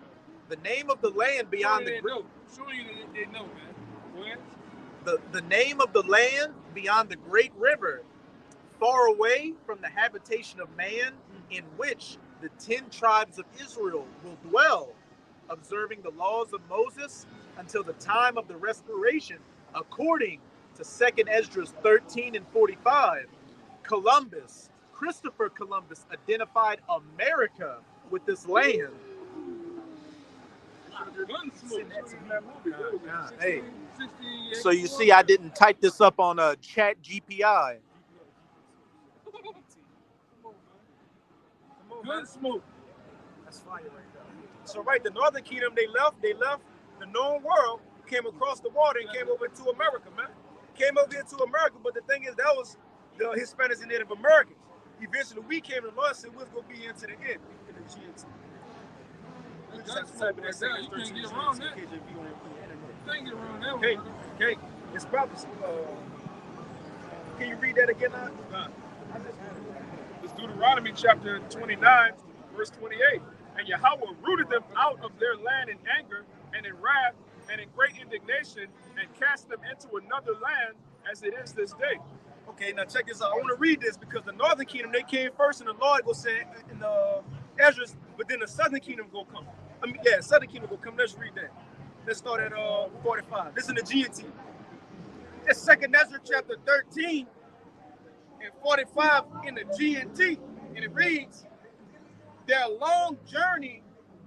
The name of the land beyond the the name of the land beyond the great river, far away from the habitation of man, in which the 10 tribes of Israel will dwell, observing the laws of Moses until the time of the restoration, according to 2nd Ezra 13 and 45. Christopher Columbus identified America with this land. Hey, so you see, I didn't type this up on a chat GPI. Good smoke. That's fire right there. So right, the northern kingdom, they left the known world, came across the water and came over to America, man. Came over here to America, but the thing is, that was the Hispanics and Native Americans. Eventually, we came to the Lord and said, we're going to be into the end. In the GMS. We just have to type in that second 13 get around that. Okay, it's prophecy. Can you read that again now? It's Deuteronomy chapter 29, verse 28. And Yahweh rooted them out of their land in anger and in wrath and in great indignation, and cast them into another land as it is this day. Okay, now check this out. I want to read this because the northern kingdom, they came first, and the Lord go say in the Ezra, but then the southern kingdom go come. Southern kingdom go come. Let's read that. Let's start at 45. This is in the GNT. It's 2nd Ezra chapter 13 and 45 in the GNT, and it reads, their long journey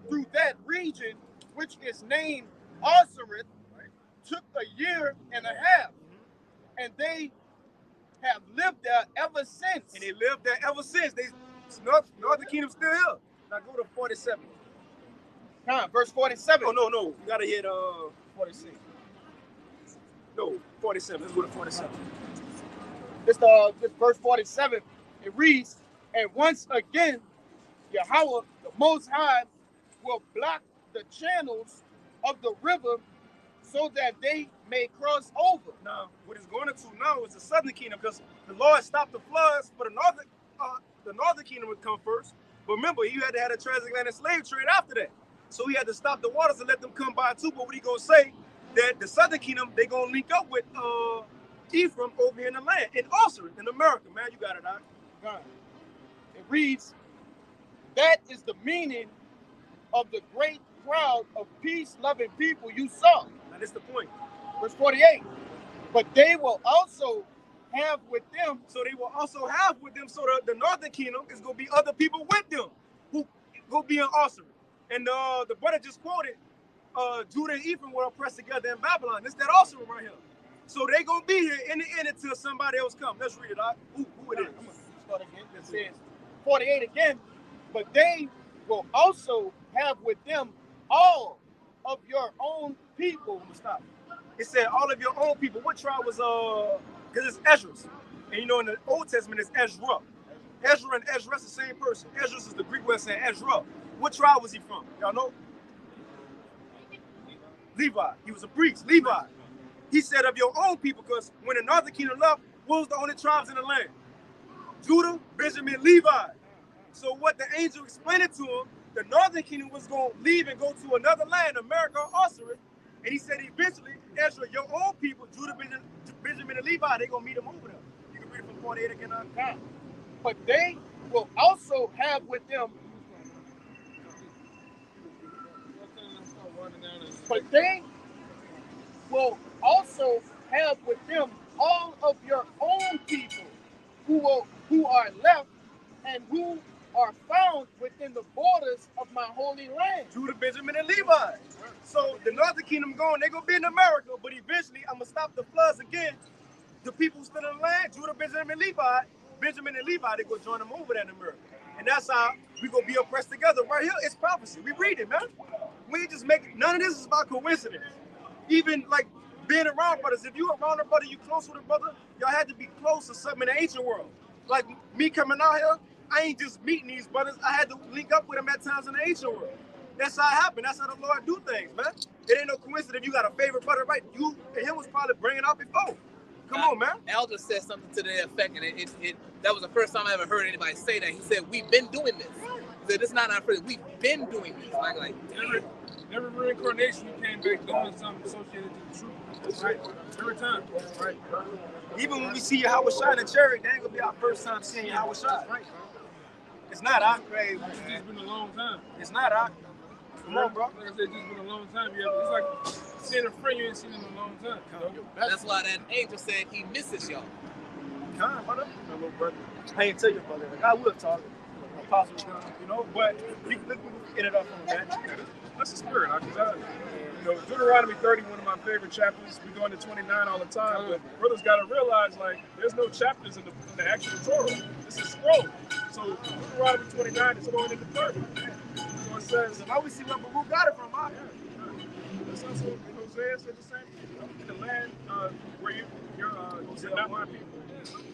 through that region, which is named Osiris, took a year and a half, and they have lived there ever since. And they lived there ever since. Northern Kingdom still here. Now go to 47. Verse 47. Oh, no. You got to hit 46. No, 47. Let's go to 47. This verse 47. It reads, and once again, Yahweh, the Most High, will block the channels of the river so that they may cross over. Now, what it's going into now is the southern kingdom, because the Lord stopped the floods for the northern kingdom would come first. But remember, you had to have a transatlantic slave trade after that. So he had to stop the waters and let them come by too. But what he gonna say? That the southern kingdom, they gonna link up with Ephraim over here in the land, in Osiris, in America. Man, you got it, all right? It reads, that is the meaning of the great crowd of peace-loving people you saw. Now, that's the point. Verse 48. But they will also have with them. So they will also have with them. So the northern kingdom is going to be other people with them who go be in Osiris. And the brother just quoted, Judah and Ephraim were oppressed together in Babylon. It's that Osiris right here. So they going to be here in the end until somebody else comes. Let's read it out. Who it is? I'm going to start again. It says 48 again. But they will also have with them all of your own people. I'm gonna stop. It said all of your own people. What tribe was because it's Esdras. And you know in the Old Testament it's Ezra. Ezra and Ezra is the same person. Ezra is the Greek word saying Ezra. What tribe was he from? Y'all know? Levi. He was a priest. Levi. He said of your own people, because when the northern kingdom left, what was the only tribes in the land? Judah, Benjamin, Levi. So what the angel explained it to him, the northern kingdom was going to leave and go to another land, America or Osiris. And he said eventually, Ezra, your own people, Judah, Benjamin, and Levi, they're going to meet him over there. You can read it from 48 again. But they will also have with them. But they will also have with them all of your own people who are left and who are found within the borders of my holy land. Judah, Benjamin, and Levi. So the northern kingdom going, they're going to be in America, but eventually I'm going to stop the floods again. The people who still in the land, Judah, Benjamin, and Levi, they're going to join them over there in America. And that's how we're going to be oppressed together. Right here, it's prophecy. We read it, man. We ain't just make, none of this is about coincidence. Even like being around brothers, if you around a brother, you close with a brother, y'all had to be close to something in the ancient world. Like me coming out here, I ain't just meeting these brothers. I had to link up with them at times in the ancient world. That's how it happened. That's how the Lord do things, man. It ain't no coincidence if you got a favorite brother, right? You and him was probably bringing out before. Come on, man. Elder said something to the effect, and that was the first time I ever heard anybody say that. He said, we've been doing this. He said, it's not our first. We've been doing this. Like every reincarnation, you came back doing something associated to the truth. Right? Every time. Right? Even when we see YAHAWASHI in the chariot, that ain't going to be our first time seeing YAHAWASHI. Right. It's not our It's just been a long time. It's not our. Come on, bro. Like I said, it's just been a long time. It's like seeing a friend you ain't seen in a long time. that's why that angel said he misses y'all. Come on, brother. My little brother. I ain't tell you, brother. Like, I will talk. Apostle, you know, but you can end it up on that. That's the spirit. Deuteronomy 30, one of my favorite chapters. We go into 29 all the time, but brothers got to realize, like, there's no chapters in the actual Torah. This is scroll. So Deuteronomy 29 is going into 30. So it says, and now we see where Baruch got it from, huh? It's also in Hosea said the same thing. In the land where you're not my people.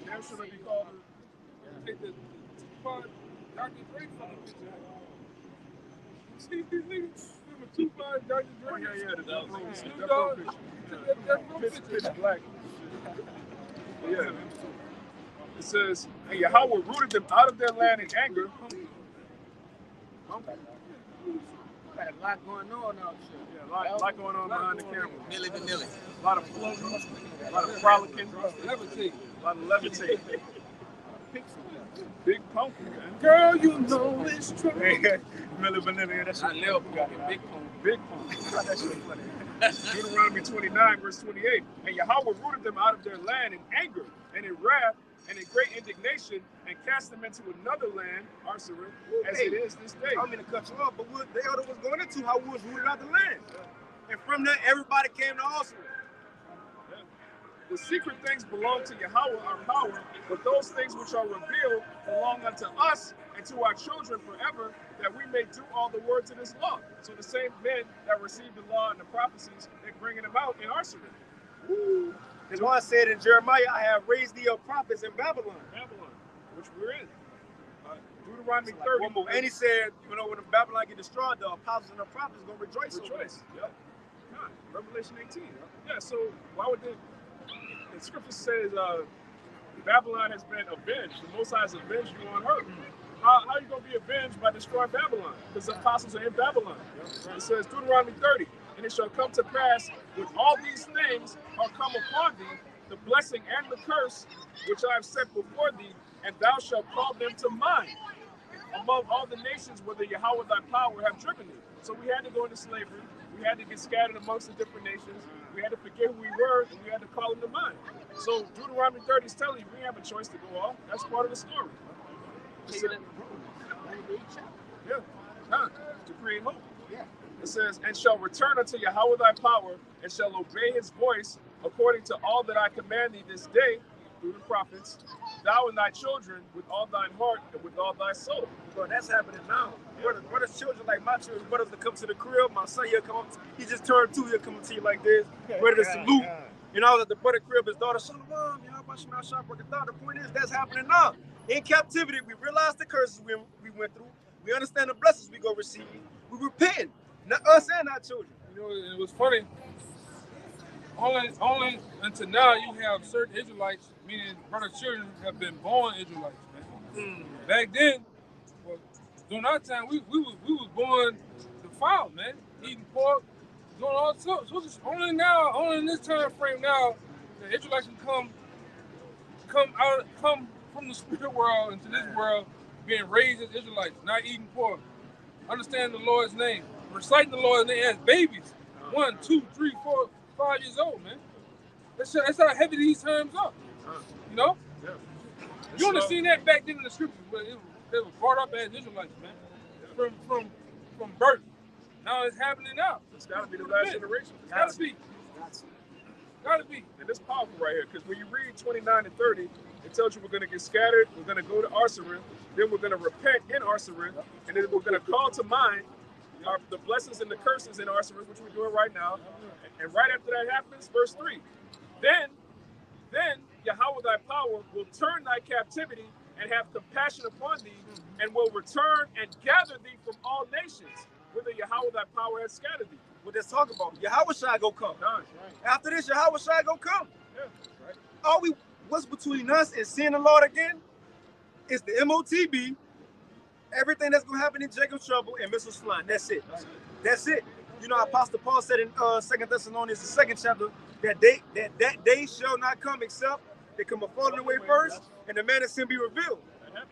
There should be called. Take the Tupac, Dr. Dre fucking picture. See these niggas? Remember Tupac, Dr. Dre? Oh, yeah, the Death Row Snoop Dogg. pitch black. Yeah. It says, and Yahweh rooted them out of their land in anger. Got a lot going on out here. Yeah, a lot going on behind the camera. Nilly vanilly. A lot of floating, a lot of frolicking, Levitate. a lot of levitating. Big pumpkin, man. Girl, you know it's true. Milli Vanilli, that's I never forgot it. Big pony. Big pumpkin. That shit funny. Deuteronomy 29, verse 28. And Yahweh rooted them out of their land in anger and in wrath and in great indignation and cast them into another land, Arsarim, as it is this day. I don't mean to cut you off, but what the elder was going into how we was rooted out the land. And from there, everybody came to Arsarim. The secret things belong to Yahawah, our power, but those things which are revealed belong unto us and to our children forever, that we may do all the words of this law. So the same men that received the law and the prophecies, they're bringing them out in Arsarim. As one said in Jeremiah, I have raised thee up prophets in Babylon. Babylon, which we're in. Deuteronomy 30. And he said, you know, when Babylon get destroyed, the apostles and the prophets going to rejoice. Yep. Revelation 18. Yeah, so why would the scripture says Babylon has been avenged. The Most High has avenged you on her. How are you going to be avenged by destroying Babylon? Because the apostles are in Babylon. It says Deuteronomy 30. And it shall come to pass, with all these things are come upon thee, the blessing and the curse which I have set before thee, and thou shalt call them to mind among all the nations where the Yahawah thy power have driven thee. So we had to go into slavery. We had to get scattered amongst the different nations. We had to forget who we were, and we had to call them to mind. So Deuteronomy 30 is telling you we have a choice to go off. That's part of the story. To create hope. It says, and shall return unto Yahawah thy power, and shall obey his voice, according to all that I command thee this day, through the prophets, thou and thy children, with all thine heart and with all thy soul. Bro, that's happening now. Brothers, children like my children, brothers that come to the crib, my son, he'll come up, he just turned 2, he'll come up to you like this, ready to salute. You know, I was at the brother crib, his daughter, Shalawam, the point is, that's happening now. In captivity, we realize the curses we went through. We understand the blessings we go receive. We repent, not us and our children. You know, it was funny. Only until now you have certain Israelites, meaning brother children, have been born Israelites, man. Back then, well, during our time, we was born defiled, man, eating pork, doing all sorts. So it's only in this time frame now, the Israelites can come from the spirit world into this world, being raised as Israelites, not eating pork, understanding the Lord's name, reciting the Lord's name as babies, 1, 2, 3, 4, 5 years old, man. That's how heavy these terms are. You know? Yeah. You only seen that back then in the scriptures, but they were brought up as Israelites, man. From birth. Now it's happening now. It's got to be the last generation. It's got to be. Got to be. And it's powerful right here, because when you read 29 and 30, it tells you we're going to get scattered, we're going to go to Arsarim, then we're going to repent in Arsarim, and then we're going to call to mind the blessings and the curses in Arsarim, which we're doing right now. And right after that happens, verse 3, then Yahawah thy power will turn thy captivity and have compassion upon thee, and will return and gather thee from all nations, whither Yahawah thy power has scattered thee. What they're talking about, Yahawah go come. Right. After this, Yahawah go come. Yeah, right. What's between us and seeing the Lord again is the MOTB, everything that's going to happen in Jacob's trouble, and missiles flying. That's it. That's it. You know, Apostle Paul said in 2 Thessalonians, the 2nd chapter, that day shall not come except they come a falling away first, and the man of sin be revealed.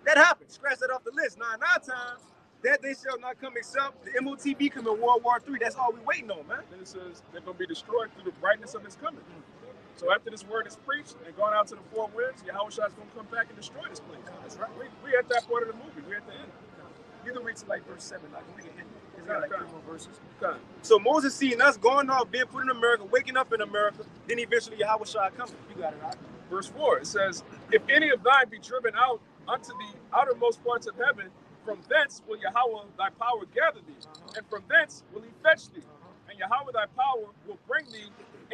That happened. Scratch that off the list. Now, in our time, that day shall not come except the MOTB come in World War III. That's all we waiting on, man. Then it says they're going to be destroyed through the brightness of his coming. So after this word is preached and gone out to the 4 winds, Yahawah is going to come back and destroy this place. That's right. We at that part of the movie. We at the end. You can read to like verse 7. Like, we can end. It's got like 3 more verses. Okay. So Moses seeing us going off, being put in America, waking up in America, then eventually Yahawah shall come. You got it right. Verse 4, it says, if any of thine be driven out unto the outermost parts of heaven, from thence will Yahawah thy power gather thee, and from thence will he fetch thee. And Yahawah thy power will bring thee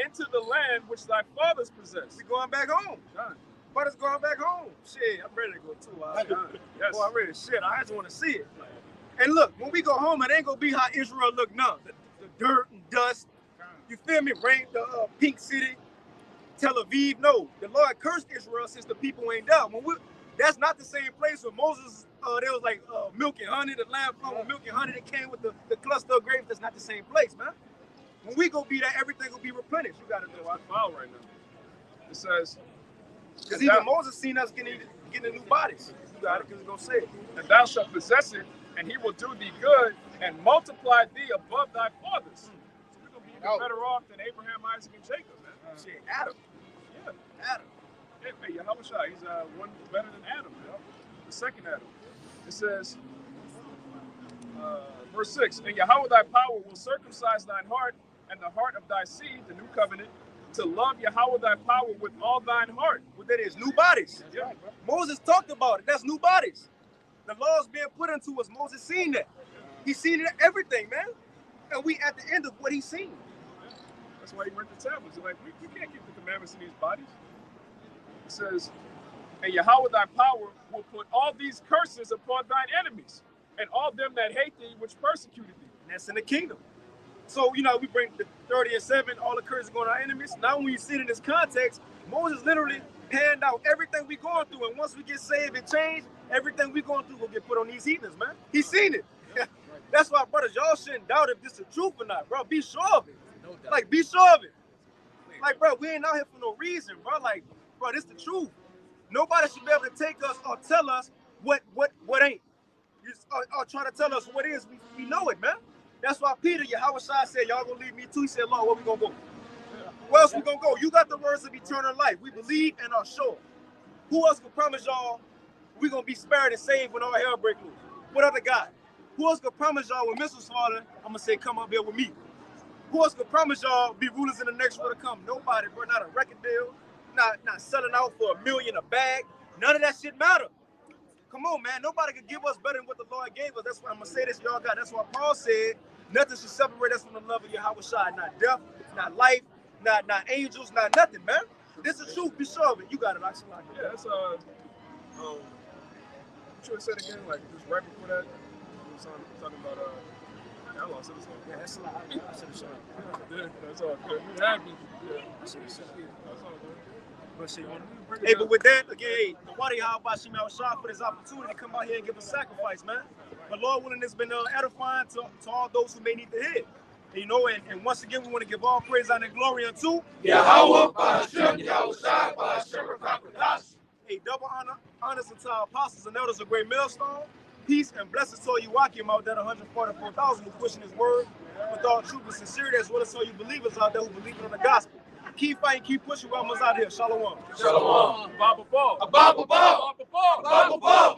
into the land which thy fathers possessed. We going back home. Done. Brother's going back home. Shit, I'm ready to go too. Yes. Boy, I'm ready to shit. I just want to see it. And look, when we go home, it ain't going to be how Israel look now. The dirt and dust. You feel me? Rain, the pink city, Tel Aviv. No, the Lord cursed Israel since the people ain't down. That's not the same place where Moses, there was like milk and honey, the land flowing with milk and honey that came with the cluster of grapes. That's not the same place, man. When we go be there, everything will be replenished. You got to know. I foul right now. It says, because even Moses seen us getting the new bodies. You got it, because it's going to say it. And thou shalt possess it, and he will do thee good, and multiply thee above thy fathers. So we're going to be even better off than Abraham, Isaac, and Jacob, man. Shit, Adam. Yeah. Adam. Hey, Yahawah, he's one better than Adam, man. second Adam. It says, verse 6, and Yahweh thy power will circumcise thine heart and the heart of thy seed, the new covenant, to love Yahweh thy power with all thine heart. What that is, new bodies. Yeah. Moses talked about it. That's new bodies. The laws being put into us. Moses seen that. He seen it everything, man. And we at the end of what he seen. That's why he went to tablets. He's like, we can't keep the commandments in these bodies. It says, and Yahweh thy power will put all these curses upon thine enemies, and all them that hate thee, which persecuted thee. And that's in the kingdom. So, you know, we bring the 30 and 7, all the curses going on our enemies. Now, when you see it in this context, Moses literally panned out everything we going through. And once we get saved and changed, everything we going through will get put on these heathens, man. He seen it. That's why, brothers, y'all shouldn't doubt if this is the truth or not, bro. Be sure of it. No doubt. Like, be sure of it. Like, bro, we ain't out here for no reason, bro. Like, bro, this the truth. Nobody should be able to take us or tell us what ain't. You or try to tell us what is. We know it, man. That's why Peter, YAHAWASHI said, y'all gonna leave me too. He said, Lord, where we gonna go? Where else we gonna go? You got the words of eternal life. We believe and are sure. Who else can promise y'all we gonna be spared and saved when all hell break loose? What other God? Who else can promise y'all when missiles falling, I'm gonna say, come up here with me? Who else can promise y'all be rulers in the next world to come? Nobody, bro. Not a record deal. Not selling out for $1 million a bag. None of that shit matter. Come on, man. Nobody can give us better than what the Lord gave us. That's why I'm gonna say this, y'all got. That's why Paul said, nothing should separate us from the love of YAHAWASHI. Not death, not life, not angels, not nothing, man. This is truth. Be sure of it. You got it, actually. Yeah, that's what you said again, like just right before that. Talking about I lost it. Yeah, that's a lot. I should have shown. Yeah, that's all good. It happens. Yeah, that's all good. Hey, but with that, again, hey, the YAHWASHI, man, I was shocked for this opportunity to come out here and give a sacrifice, man. But Lord willing, it's been edifying to all those who may need to hear. You know, and once again, we want to give all praise and glory unto Yahawah, bahasham, Yahushai, bahasham. Hey, double honors unto our apostles and elders of great Millstone. Peace and blessings to all you walking out there, 144,000 who pushing his word with all truth and sincerity, as well as all you believers out there who believe in the gospel. Keep fighting, keep pushing. We're almost out here. Shalawam. Shalawam. Bible ball. A Bible ball. Bible ball. Bible ball.